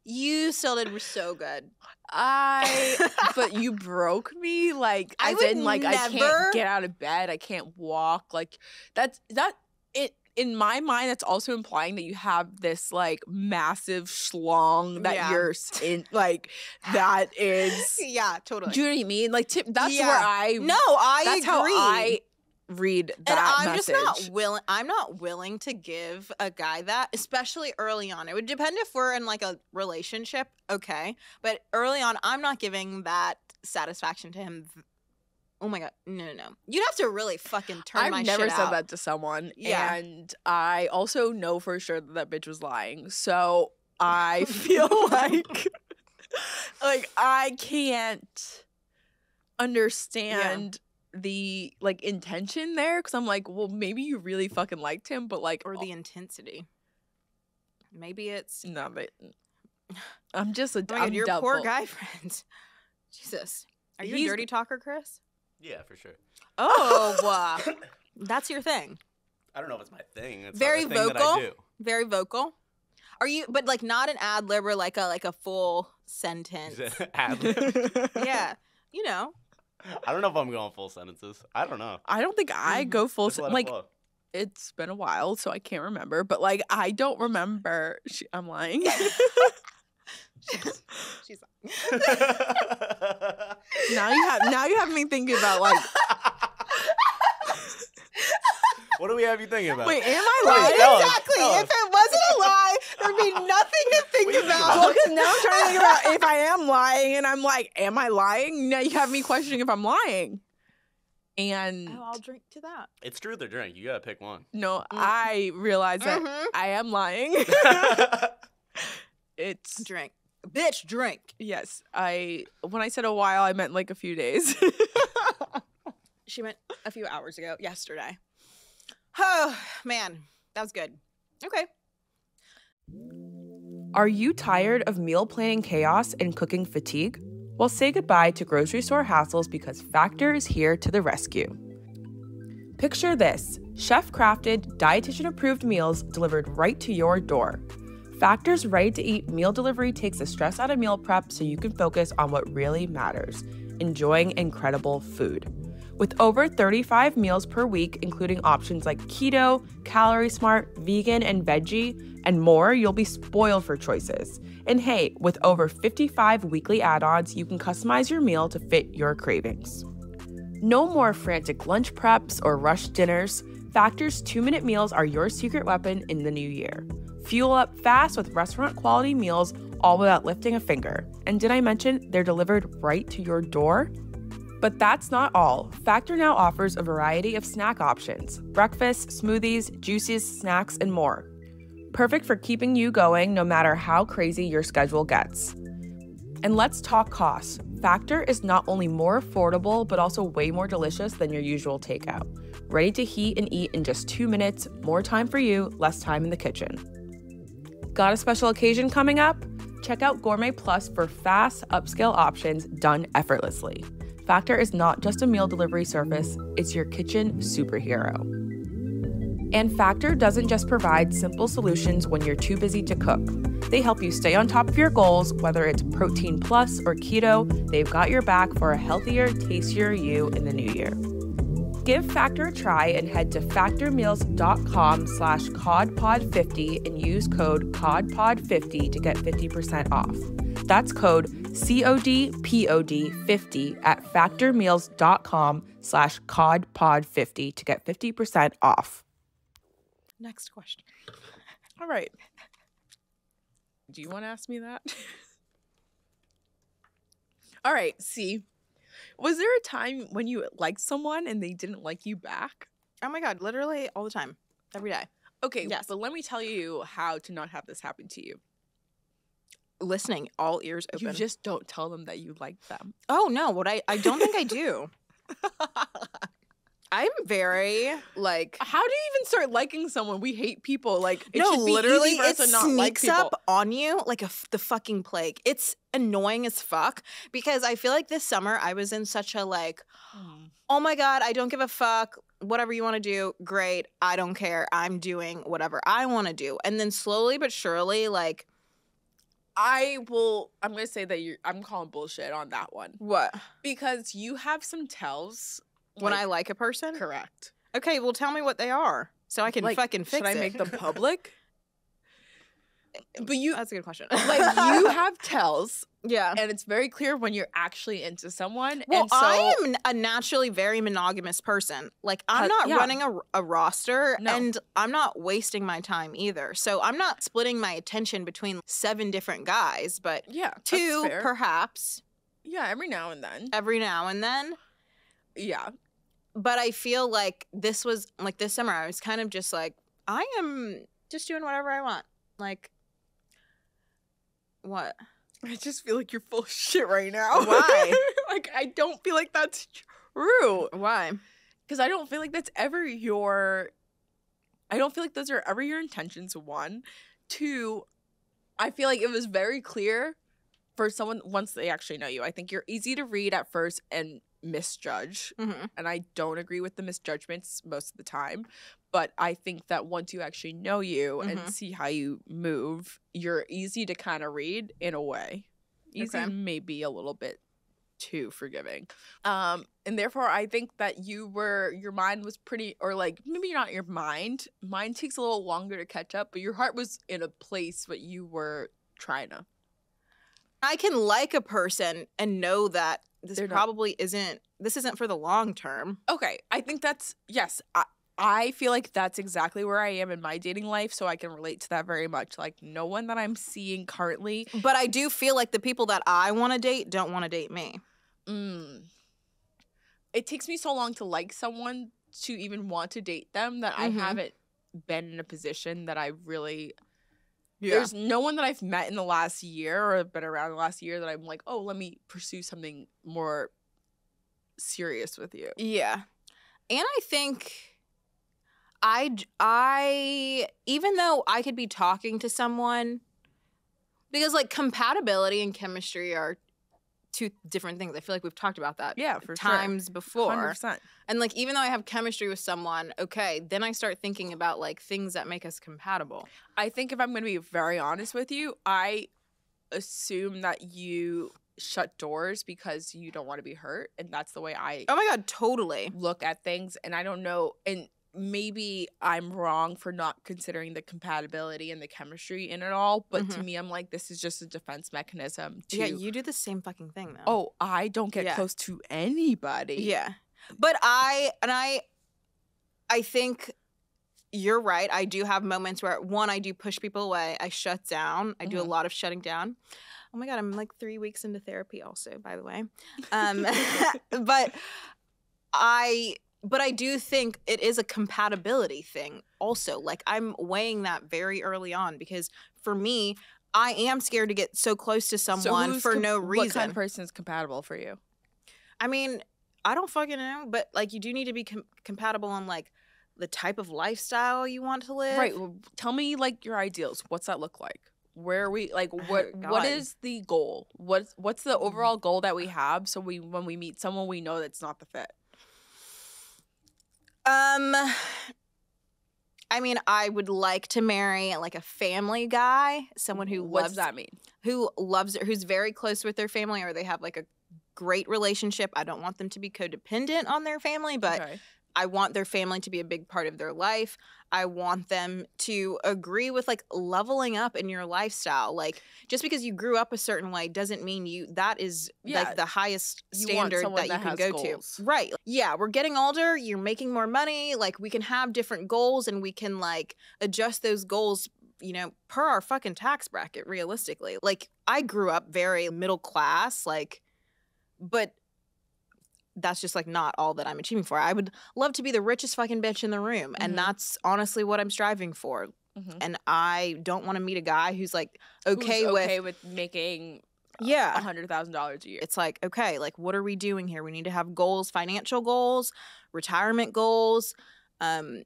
S2: you still did so good.
S1: But you broke me, like I can't get out of bed, I can't walk, like that it. In my mind, that's also implying that you have this, like, massive schlong that you're in, like, that is...
S2: Yeah, totally.
S1: Do you know what I mean? Like, that's where I...
S2: No, I agree.
S1: That's how I read that message.
S2: And I'm just not willing... I'm not willing to give a guy that, especially early on. It would depend if we're in, like, a relationship, okay? But early on, I'm not giving that satisfaction to him. Oh my God. No. You'd have to really fucking turn my shit out.
S1: I've never said that to someone. Yeah. And I also know for sure that bitch was lying. So I feel like I can't understand the like intention there. Cause I'm like, well, maybe you really fucking liked him, but like.
S2: Or the intensity. Maybe it's.
S1: No, but I'm just
S2: I'm your doubtful. Poor guy friend. Jesus. Are you a dirty talker, Chris?
S3: Yeah, for sure.
S2: Oh, that's your thing.
S3: I don't know if it's my thing. It's
S2: very
S3: a thing
S2: vocal.
S3: That I do.
S2: Very vocal. Are you? But like not an ad lib or like a full sentence.
S3: Ad lib.
S2: Yeah, you know.
S3: I don't know if I'm going full sentences. I don't know.
S1: I don't think I go full like. It's been a while, so I can't remember. But like, I don't remember. I'm lying.
S2: She's
S1: now you have me thinking about like
S3: what do we have you thinking about?
S1: Wait, am I lying?
S2: Exactly. If it wasn't a lie, there'd be nothing to think about.
S1: Well, because now I'm trying to think about if I am lying, and I'm like, am I lying? Now you have me questioning if I'm lying. And
S2: I'll drink to that.
S3: It's truth or drink. You gotta pick one.
S1: No, I realize that I am lying. It's
S2: drink. Bitch, drink.
S1: Yes. When I said a while, I meant like a few days.
S2: She meant a few hours ago, yesterday. Oh, man. That was good. Okay.
S1: Are you tired of meal planning chaos and cooking fatigue? Well, say goodbye to grocery store hassles because Factor is here to the rescue. Picture this: chef-crafted, dietitian-approved meals delivered right to your door. Factor's ready-to-eat meal delivery takes the stress out of meal prep so you can focus on what really matters: enjoying incredible food. With over 35 meals per week, including options like keto, calorie smart, vegan, and veggie, and more, you'll be spoiled for choices. And hey, with over 55 weekly add-ons, you can customize your meal to fit your cravings. No more frantic lunch preps or rushed dinners. Factor's 2-minute meals are your secret weapon in the new year. Fuel up fast with restaurant-quality meals, all without lifting a finger. And did I mention they're delivered right to your door? But that's not all. Factor now offers a variety of snack options: breakfast, smoothies, juices, snacks, and more. Perfect for keeping you going no matter how crazy your schedule gets. And let's talk costs. Factor is not only more affordable, but also way more delicious than your usual takeout. Ready to heat and eat in just 2 minutes, more time for you, less time in the kitchen. Got a special occasion coming up? Check out Gourmet Plus for fast, upscale options done effortlessly. Factor is not just a meal delivery service, it's your kitchen superhero. And Factor doesn't just provide simple solutions when you're too busy to cook. They help you stay on top of your goals, whether it's protein plus or keto. They've got your back for a healthier, tastier you in the new year. Give Factor a try and head to factormeals.com/CODPOD50 and use code CODPOD50 to get 50% off. That's code CODPOD50 at factormeals.com/CODPOD50 to get 50% off.
S2: Next question.
S1: All right. Do you want to ask me that? All right. See, was there a time when you liked someone and they didn't like you back?
S2: Oh my God, literally all the time. Every day.
S1: Okay,
S2: yes.
S1: But let me tell you how to not have this happen to you.
S2: Listening, all ears open.
S1: You just don't tell them that you like them.
S2: Oh, no. What I don't think I do. I'm very, like...
S1: How do you even start liking someone? We hate people. Like, it
S2: no,
S1: should be
S2: literally,
S1: easy for us
S2: it
S1: to not like
S2: sneaks
S1: people.
S2: up on you like the fucking plague. It's annoying as fuck because I feel like this summer I was in such a, like, oh my God, I don't give a fuck. Whatever you want to do, great. I don't care. I'm doing whatever I want to do. And then slowly but surely, like...
S1: I'm going to say that I'm calling bullshit on that one.
S2: What?
S1: Because you have some tells.
S2: When I like a person?
S1: Correct.
S2: Okay, well, tell me what they are so I can fucking fix it.
S1: Should I make them public? But
S2: that's a good question.
S1: Like, you have tells.
S2: Yeah.
S1: And it's very clear when you're actually into someone.
S2: Well,
S1: and so,
S2: I am a naturally very monogamous person. Like, I'm not running a roster, and I'm not wasting my time either. So I'm not splitting my attention between 7 different guys, but 2 perhaps.
S1: Yeah, every now and then. Yeah.
S2: But I feel like this was, like, this summer, I was kind of just like, I am just doing whatever I want. Like, what?
S1: I just feel like you're full of shit right now.
S2: Why?
S1: Like, I don't feel like that's true.
S2: Why?
S1: Because I don't feel like that's ever I don't feel like those are ever your intentions, 1. 2, I feel like it was very clear for someone once they actually know you. I think you're easy to read at first and misjudge.
S2: Mm-hmm.
S1: And I don't agree with the misjudgments most of the time. But I think that once you actually know you and see how you move, you're easy to kind of read in a way. Easy, maybe a little bit too forgiving. And therefore, I think that your mind was pretty, or like, maybe not your mind. Mine takes a little longer to catch up, but your heart was in a place but you were trying to.
S2: I can like a person and know that this isn't for the long term.
S1: Okay, I think that's, yes, I feel like that's exactly where I am in my dating life, so I can relate to that very much. Like, no one that I'm seeing currently.
S2: But I do feel like the people that I want to date don't want to date me.
S1: It takes me so long to like someone to even want to date them that I haven't been in a position that I really... Yeah. There's no one that I've met in the last year or been around the last year that I'm like, oh, let me pursue something more serious with you.
S2: Yeah. And I think... I even though I could be talking to someone, because like compatibility and chemistry are 2 different things. I feel like we've talked about that times before.
S1: 100%.
S2: And like even though I have chemistry with someone, okay, then I start thinking about like things that make us compatible.
S1: I think if I'm going to be very honest with you, I assume that you shut doors because you don't want to be hurt, and that's the way I
S2: oh my God, totally
S1: look at things. And I don't know, and maybe I'm wrong for not considering the compatibility and the chemistry in it all, but to me, I'm like, this is just a defense mechanism.
S2: Yeah, you do the same fucking thing, though.
S1: Oh, I don't get close to anybody.
S2: Yeah. But I think you're right. I do have moments where, 1, I do push people away. I shut down. I do a lot of shutting down. Oh my God, I'm like 3 weeks into therapy also, by the way. But I do think it is a compatibility thing also. Like, I'm weighing that very early on because for me, I am scared to get so close to someone for no reason.
S1: What kind of person is compatible for you?
S2: I mean, I don't fucking know, but like you do need to be compatible on like the type of lifestyle you want to live.
S1: Right. Well, tell me like your ideals. What's that look like? Where are we, like, what is the goal? What's the overall goal that we have so when we meet someone, we know that's not the fit?
S2: I mean, I would like to marry like a family guy, someone who
S1: what does that mean?
S2: Who loves it, who's very close with their family, or they have like a great relationship. I don't want them to be codependent on their family, but I want their family to be a big part of their life. I want them to agree with like leveling up in your lifestyle. Like just because you grew up a certain way doesn't mean that is like the highest standard that you can go to. Right. Yeah, we're getting older, you're making more money, like we can have different goals and we can like adjust those goals, you know, per our fucking tax bracket realistically. Like I grew up very middle class, like, but that's just like not all that I'm achieving for. I would love to be the richest fucking bitch in the room. And that's honestly what I'm striving for. And I don't want to meet a guy who's like okay with
S1: making
S2: $100,000
S1: a year.
S2: It's like, okay, like what are we doing here? We need to have goals, financial goals, retirement goals. And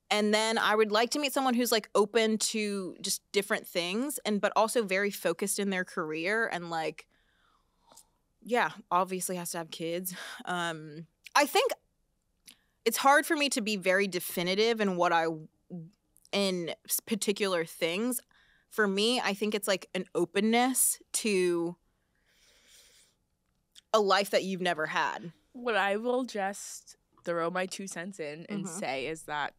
S2: then I would like to meet someone who's like open to just different things but also very focused in their career and like, yeah, obviously has to have kids. I think it's hard for me to be very definitive in particular things. For me, I think it's like an openness to a life that you've never had.
S1: What I will just throw my 2 cents in and say is that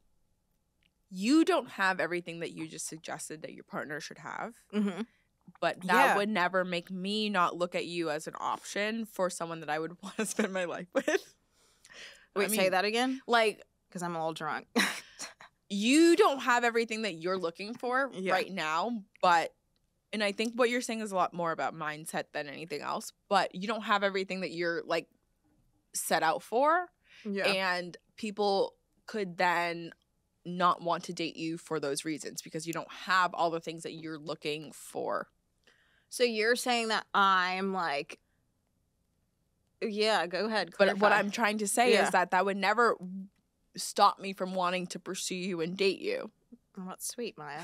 S1: you don't have everything that you just suggested that your partner should have. But that would never make me not look at you as an option for someone that I would want to spend my life with.
S2: Wait, say that again?
S1: Like,
S2: because I'm a little drunk.
S1: You don't have everything that you're looking for right now, and I think what you're saying is a lot more about mindset than anything else, but you don't have everything that you're like set out for. Yeah. And people could then not want to date you for those reasons because you don't have all the things that you're looking for.
S2: So you're saying that I'm like, yeah, go ahead.
S1: Clarify. But what I'm trying to say is that would never stop me from wanting to pursue you and date you.
S2: Oh, that's sweet, Maya.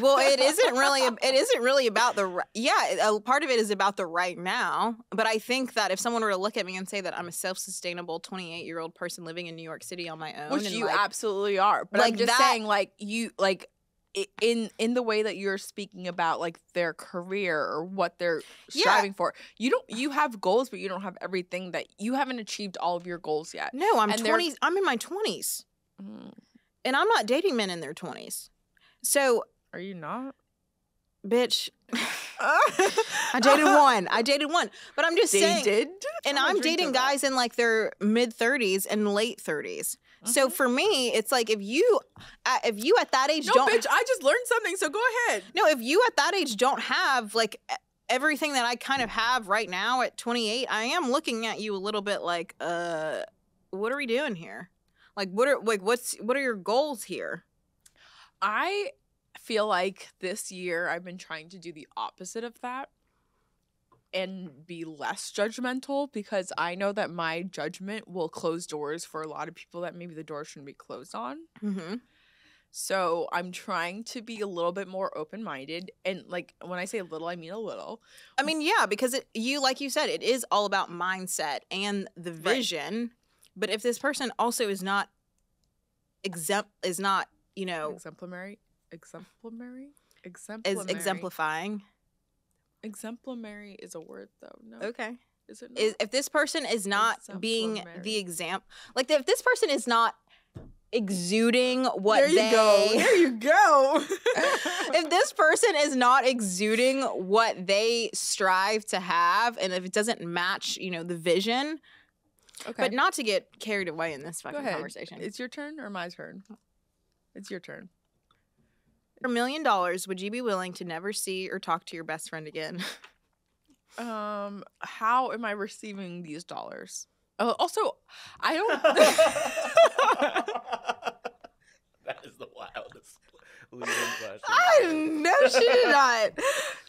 S2: Well, it isn't really about a part of it is about the right now. But I think that if someone were to look at me and say that I'm a self-sustainable 28-year-old person living in New York City on my own,
S1: which you absolutely are, but like I'm just saying, like you, like in the way that you're speaking about like their career or what they're striving for, you have goals, but you don't have everything that you haven't achieved all of your goals yet.
S2: No, I'm in my 20s, and I'm not dating men in their 20s. So.
S1: Are you not?
S2: Bitch. I dated one. But I'm just saying. And I'm dating guys in like their mid-30s and late 30s. So for me, it's like if you at that age don't.
S1: No, bitch, I just learned something, so go ahead.
S2: No, if you at that age don't have like everything that I kind of have right now at 28, I am looking at you a little bit like, what are we doing here? Like, what are your goals here?
S1: I feel like this year I've been trying to do the opposite of that and be less judgmental because I know that my judgment will close doors for a lot of people that maybe the door shouldn't be closed on. So I'm trying to be a little bit more open-minded, and like when I say a little, I mean a little.
S2: I mean, yeah, because like you said, it is all about mindset and the vision. Right. But if this person also is not
S1: exemplary.
S2: Exemplifying.
S1: Exemplary is a word, though. No.
S2: Okay.
S1: Is it not?
S2: If this person is not being the example, like if this person is not exuding what
S1: There you go.
S2: If this person is not exuding what they strive to have, and if it doesn't match, the vision. Okay. But not to get carried away in this fucking conversation.
S1: It's your turn or my turn? It's your turn.
S2: For $1 million, would you be willing to never see or talk to your best friend again?
S1: How am I receiving these dollars? Also, I don't.
S3: That is the wildest leading question.
S2: I know she did not.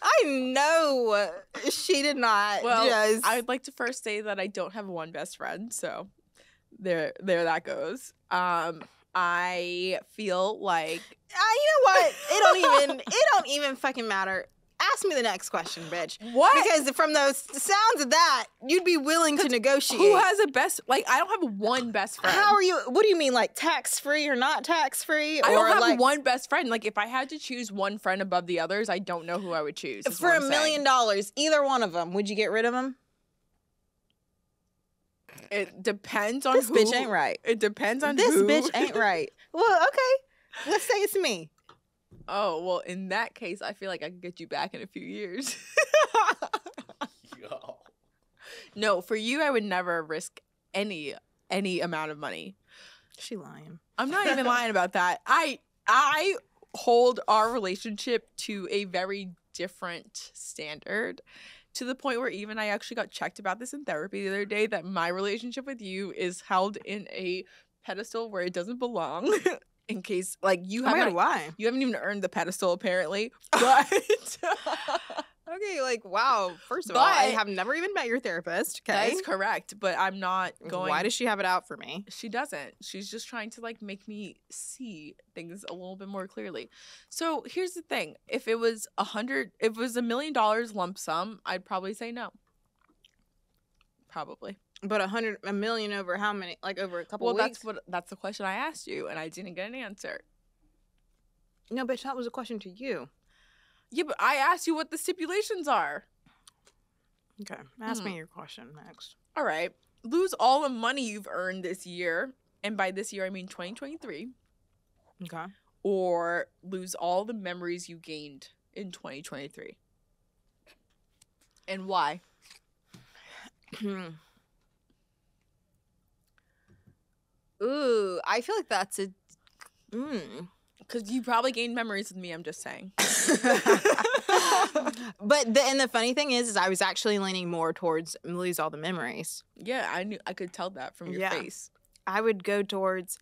S2: I know she did not.
S1: Well, I'd like to first say that I don't have one best friend, so there that goes. I feel like
S2: you know what? It don't even fucking matter. Ask me the next question, bitch.
S1: What?
S2: Because from the sounds of that, you'd be willing to negotiate.
S1: Who has a best? Like, I don't have one best friend.
S2: How are you? What do you mean, like tax-free or not tax-free?
S1: I don't have one best friend. Like, if I had to choose one friend above the others, I don't know who I would choose.
S2: For $1 million, either one of them, would you get rid of them?
S1: It depends on
S2: This
S1: who.
S2: bitch ain't right.
S1: It depends on
S2: This
S1: who.
S2: bitch ain't right. Well, okay. Let's say it's me.
S1: Oh, well, in that case, I feel like I could get you back in a few years.
S3: Yo.
S1: No, for you, I would never risk any amount of money.
S2: She lying.
S1: I'm not even lying about that. I hold our relationship to a very different standard, to the point where even I actually got checked about this in therapy the other day, that my relationship with you is held in a pedestal where it doesn't belong. In case, like, you haven't,
S2: why?
S1: you haven't even earned the pedestal apparently, but
S2: Okay, like, wow. First of all, I have never even met your therapist. Okay,
S1: that is correct. But I'm not going.
S2: Why does she have it out for me?
S1: She doesn't. She's just trying to like make me see things a little bit more clearly. So here's the thing: if it was $1 million lump sum, I'd probably say no. Probably.
S2: But $1 million over how many? Like over a couple weeks?
S1: That's the question I asked you, and I didn't get an answer.
S2: No, bitch, that was a question to you.
S1: Yeah, but I asked you what the stipulations are.
S2: Okay, ask me your question next.
S1: All right. Lose all the money you've earned this year, and by this year I mean 2023.
S2: Okay.
S1: Or lose all the memories you gained in 2023. And why?
S2: Ooh, I feel like that's a.
S1: Because you probably gained memories with me, I'm just saying.
S2: But the funny thing is I was actually leaning more towards lose all the memories.
S1: Yeah, I could tell that from your face.
S2: I would go towards,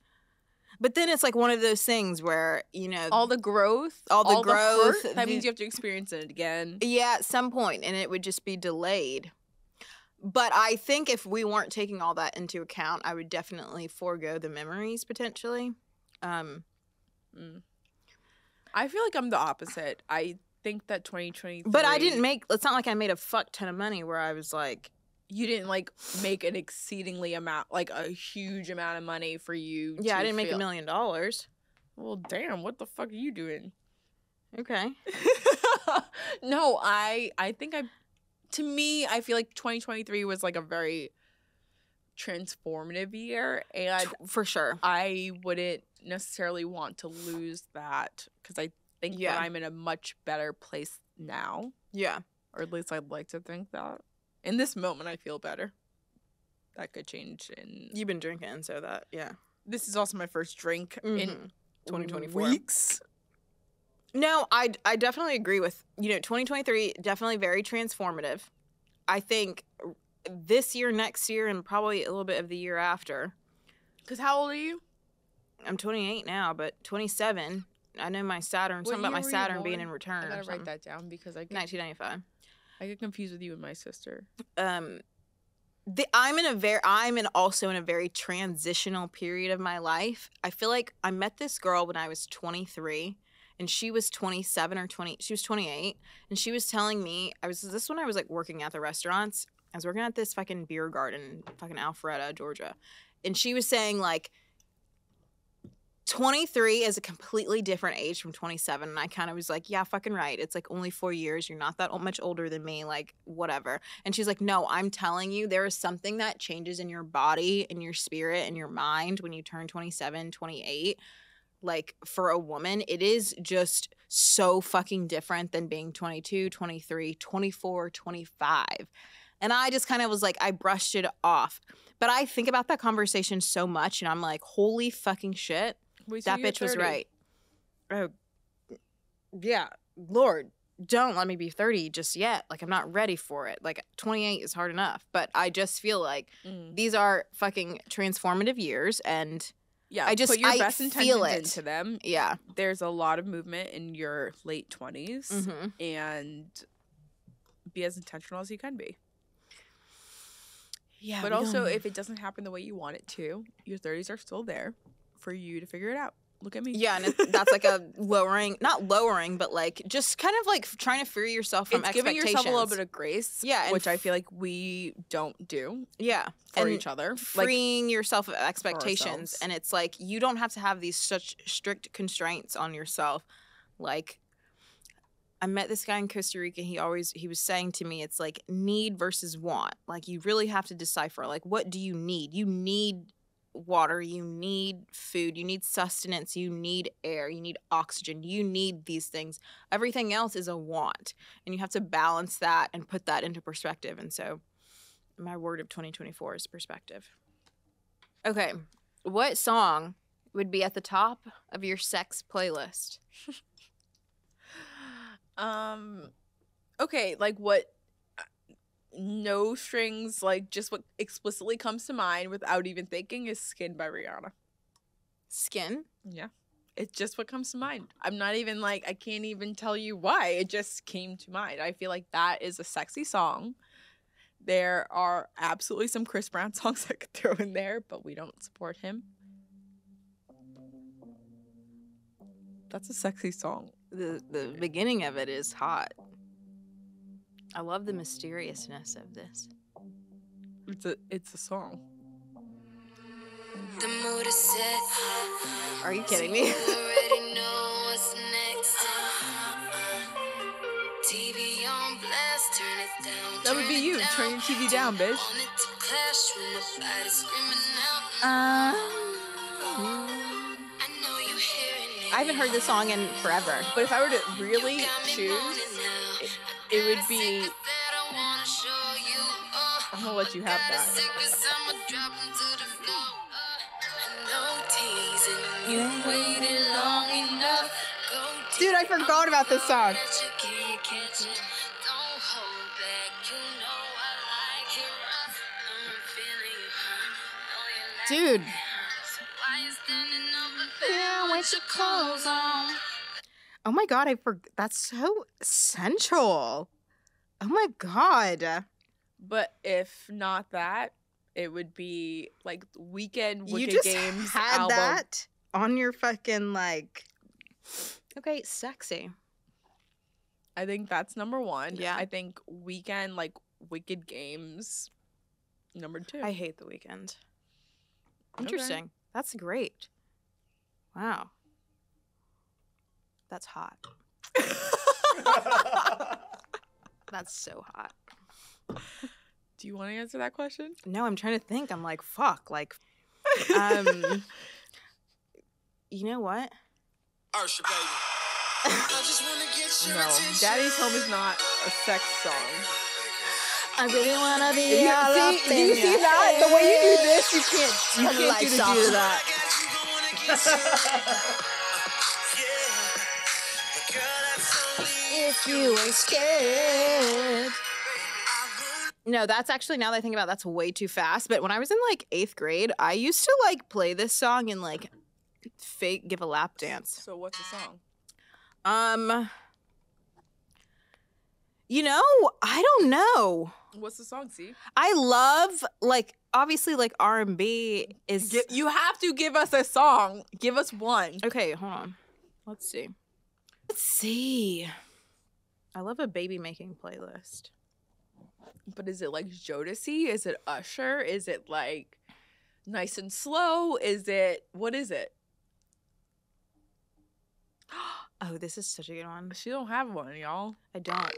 S2: but then it's like one of those things where, you know,
S1: all the growth,
S2: all the growth.
S1: Hurt, that means you have to experience it again.
S2: Yeah, at some point, and it would just be delayed. But I think if we weren't taking all that into account, I would definitely forego the memories potentially.
S1: I feel like I'm the opposite. I think that 2023.
S2: But I didn't make. It's not like I made a fuck ton of money where I was like.
S1: You didn't like make an exceedingly amount, like a huge amount of money for you.
S2: Yeah, I didn't make $1 million.
S1: Well, damn, what the fuck are you doing?
S2: Okay.
S1: No, I think to me, I feel like 2023 was like a very transformative year, and
S2: for sure,
S1: I wouldn't necessarily want to lose that because I think that I'm in a much better place now. Yeah. Or at least I'd like to think that. In this moment, I feel better. That could change in...
S2: You've been drinking, so that, yeah.
S1: This is also my first drink in
S2: 2024.
S1: Weeks.
S2: No, I definitely agree with, 2023, definitely very transformative. I think this year, next year, and probably a little bit of the year after.
S1: Because how old are you?
S2: I'm 28 now, but 27. I know my Saturn, something about my Saturn being in return.
S1: I gotta write that down because
S2: 1995.
S1: I get confused with you and my sister.
S2: I'm also in a very transitional period of my life. I feel like I met this girl when I was 23 and she was 27 or 20. She was 28 and she was telling me, this when I was like working at the restaurants. I was working at this fucking beer garden, fucking Alpharetta, Georgia. And she was saying like 23 is a completely different age from 27. And I kind of was like, yeah, fucking right. It's like only 4 years. You're not that much older than me. Like, whatever. And she's like, no, I'm telling you, there is something that changes in your body and your spirit and your mind when you turn 27, 28. Like, for a woman, it is just so fucking different than being 22, 23, 24, 25. And I just kind of was like, I brushed it off. But I think about that conversation so much and I'm like, holy fucking shit. That bitch was right. Oh, yeah. Lord, don't let me be 30 just yet. Like, I'm not ready for it. Like, 28 is hard enough. But I just feel like these are fucking transformative years. And
S1: I just put your best intentions into them. Yeah. There's a lot of movement in your late 20s. And be as intentional as you can be. Yeah. But also, if it doesn't happen the way you want it to, your 30s are still there for you to figure it out. Look at me.
S2: Yeah, and that's like a not lowering, but like just kind of like trying to free yourself from expectations.
S1: Giving yourself a little bit of grace. Yeah, which I feel like we don't do. Yeah, for each other.
S2: Freeing yourself of expectations, and it's like you don't have to have these such strict constraints on yourself. Like, I met this guy in Costa Rica. He was saying to me, it's like need versus want. Like you really have to decipher, like, what do you need? You need water, you need food, you need sustenance, you need air, you need oxygen, you need these things. Everything else is a want. And you have to balance that and put that into perspective. And so my word of 2024 is perspective. Okay. What song would be at the top of your sex playlist?
S1: Okay, like what, no strings, like just what explicitly comes to mind without even thinking is Skin by Rihanna.
S2: Skin?
S1: Yeah. It's just what comes to mind. I'm not even like, I can't even tell you why. It just came to mind. I feel like that is a sexy song. There are absolutely some Chris Brown songs I could throw in there, but we don't support him. That's a sexy song.
S2: The beginning of it is hot. I love the mysteriousness of this.
S1: It's a song.
S4: The mood is set.
S2: Are you kidding me?
S4: Already know what's next. TV on blast, turn it down.
S1: That would be you. Turn your TV down, bitch.
S2: I haven't heard this song in forever.
S1: But if I were to really choose, it would be... I'm gonna let you have that.
S2: Dude, I forgot about this song. Dude. Oh my god, that's so sensual. Oh my god.
S1: But if not that, it would be like Weekend Wicked
S2: You just
S1: Games
S2: had
S1: album.
S2: that on your fucking like. Okay, sexy.
S1: I think that's number one.
S2: Yeah.
S1: I think Weekend, like Wicked Games, number two.
S2: I hate The Weeknd. Interesting. Okay. That's great. Wow. That's hot. That's so hot.
S1: Do you want to answer that question?
S2: No, I'm trying to think. I'm like, fuck. Like, you know what?
S4: Ursha, baby. I just wanna get your attention.
S1: Daddy's Home is not a sex song.
S2: I really wanna be
S1: do you see that? The way you do this, you can't get to do that.
S2: If you ain't scared. No, that's actually, now that I think about it, that's way too fast. But when I was in like 8th grade, I used to like play this song and like fake give a lap dance.
S1: So what's the song?
S2: You know, I don't know.
S1: What's the song, see?
S2: I love, like, obviously, like, R&B is...
S1: You have to give us a song. Give us one.
S2: Okay, hold on. Let's see. I love a baby-making playlist.
S1: But is it, like, Jodeci? Is it Usher? Is it, like, Nice and Slow? Is it... What is it?
S2: Oh, this is such a good one.
S1: She don't have one, y'all.
S2: I don't.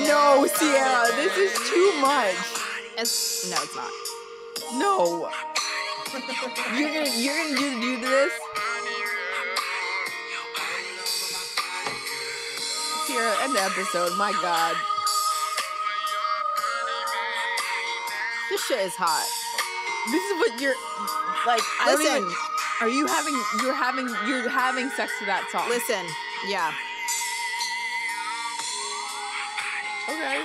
S1: No, Sierra, this is too much.
S2: No, it's not.
S1: No. You're gonna do this? Sierra, end the episode. My God.
S2: This shit is hot.
S1: This is what you're like.
S2: Listen,
S1: you're having sex to that song.
S2: Listen, yeah.
S1: Okay.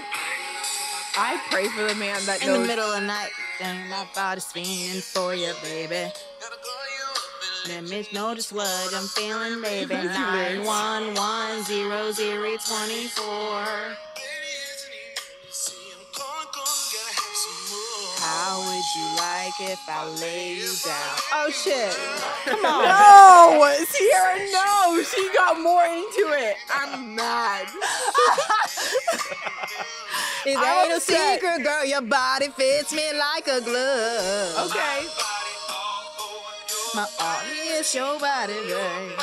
S1: I pray for the man that
S2: knows. In the middle of the night, and my body's feeling for you, baby. Let me know just what I'm feeling, baby. 9110024. How would you like if I lay you down? Oh shit! Come on.
S1: No, Sierra, no. She got more into it. I'm mad.
S2: It ain't a secret, girl. Your body fits me like a glove.
S1: Okay.
S2: my all. It's your body, babe.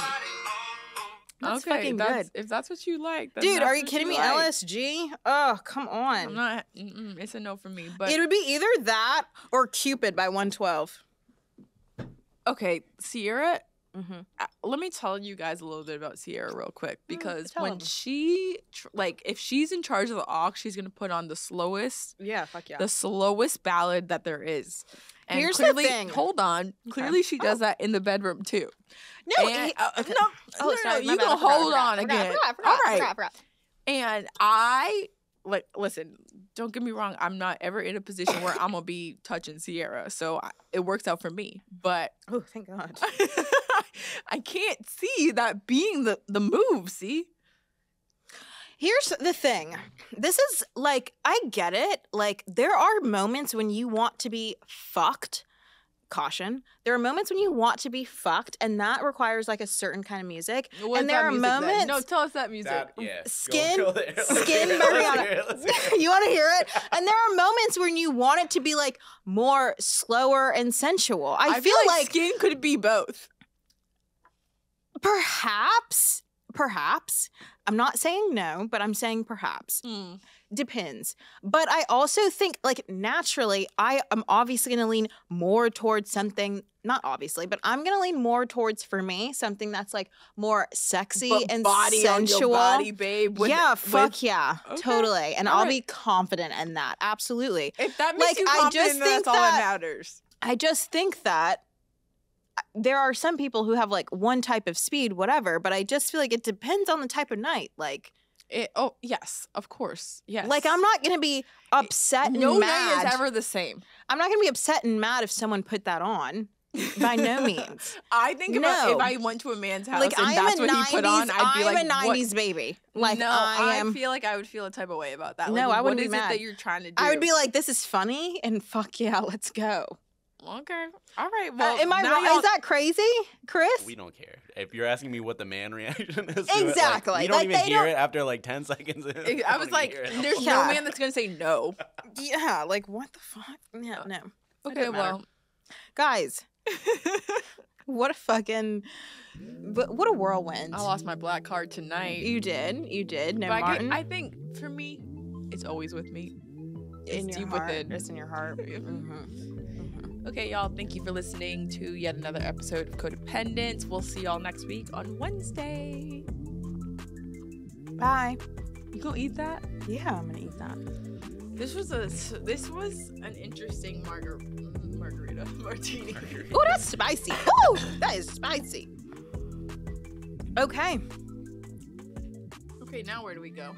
S2: That's fucking good.
S1: If that's what you like. Then
S2: Dude,
S1: that's
S2: are you
S1: what
S2: kidding me?
S1: like.
S2: LSG? Oh, come on.
S1: I'm not. It's a no for me. But
S2: It would be either that or Cupid by 112.
S1: okay, Sierra. Let me tell you guys a little bit about Sierra real quick because when she if she's in charge of the aux, she's gonna put on the slowest.
S2: Yeah, fuck yeah.
S1: The slowest ballad that there is. And
S2: Here's
S1: clearly,
S2: the thing.
S1: Hold on. Clearly, she does that in the bedroom too.
S2: No,
S1: and,
S2: sorry, my
S1: you
S2: bad.
S1: can hold on again.
S2: I forgot.
S1: And I listen. Don't get me wrong. I'm not ever in a position where I'm gonna be touching Sierra, so it works out for me. But
S2: oh, thank God.
S1: I can't see that being the move. See.
S2: Here's the thing. This is like, I get it. Like, there are moments when you want to be fucked. Caution. There are moments when you want to be fucked, and that requires like a certain kind of music.
S1: What's
S2: and there are moments.
S1: Then? No, tell us that music.
S2: Skin by
S3: Rihanna.
S2: You want to hear it? And there are moments when you want it to be like more slower and sensual. I feel like
S1: Skin could be both.
S2: Perhaps. I'm not saying no, but I'm saying perhaps. Depends. But I also think, like, naturally, I am obviously going to lean more towards something, not obviously, but I'm going to lean more towards, for me, something that's, like, more sexy and
S1: body
S2: sensual.
S1: On your body, babe.
S2: Yeah,
S1: okay.
S2: totally. And
S1: All
S2: I'll
S1: right.
S2: be confident in that. Absolutely.
S1: If that makes you confident, then that's all that matters.
S2: I just think that there are some people who have like one type of speed, whatever, but I just feel like it depends on the type of night. Like,
S1: yes, of course. Yes.
S2: Like, I'm not going to be upset and
S1: no
S2: mad.
S1: night is ever the same.
S2: I'm not going to be upset and mad if someone put that on. By no means.
S1: I think about if I went to a man's house
S2: like,
S1: and that's what he put on, I'd be like,
S2: I'm a 90s baby. Like,
S1: no, I feel like I would feel a type of way about that.
S2: No,
S1: like,
S2: I wouldn't be
S1: What is
S2: mad.
S1: it that you're trying to do?
S2: I would be like, this is funny, and fuck yeah, let's go.
S1: Okay. All right. Well,
S2: am I wrong? Is that crazy, Chris?
S3: We don't care. If you're asking me what the man reaction is,
S2: Exactly.
S3: To it, you don't even hear it after like 10 seconds in.
S1: I was like, there's no man that's gonna say no.
S2: Yeah. Like, what the fuck? Yeah. No.
S1: Okay. Well,
S2: guys, what a fucking, what a whirlwind.
S1: I lost my black card tonight.
S2: You did. No,
S1: but
S2: Martin.
S1: I think for me, it's always with me. It's deep within.
S2: It's in your heart.
S1: Okay, y'all, thank you for listening to yet another episode of Codependents. We'll see y'all next week on Wednesday.
S2: Bye.
S1: You gonna eat that?
S2: Yeah, I'm gonna eat that.
S1: This was an interesting martini.
S2: Oh, that's spicy. Oh, that is spicy. Okay.
S1: Okay, now where do we go?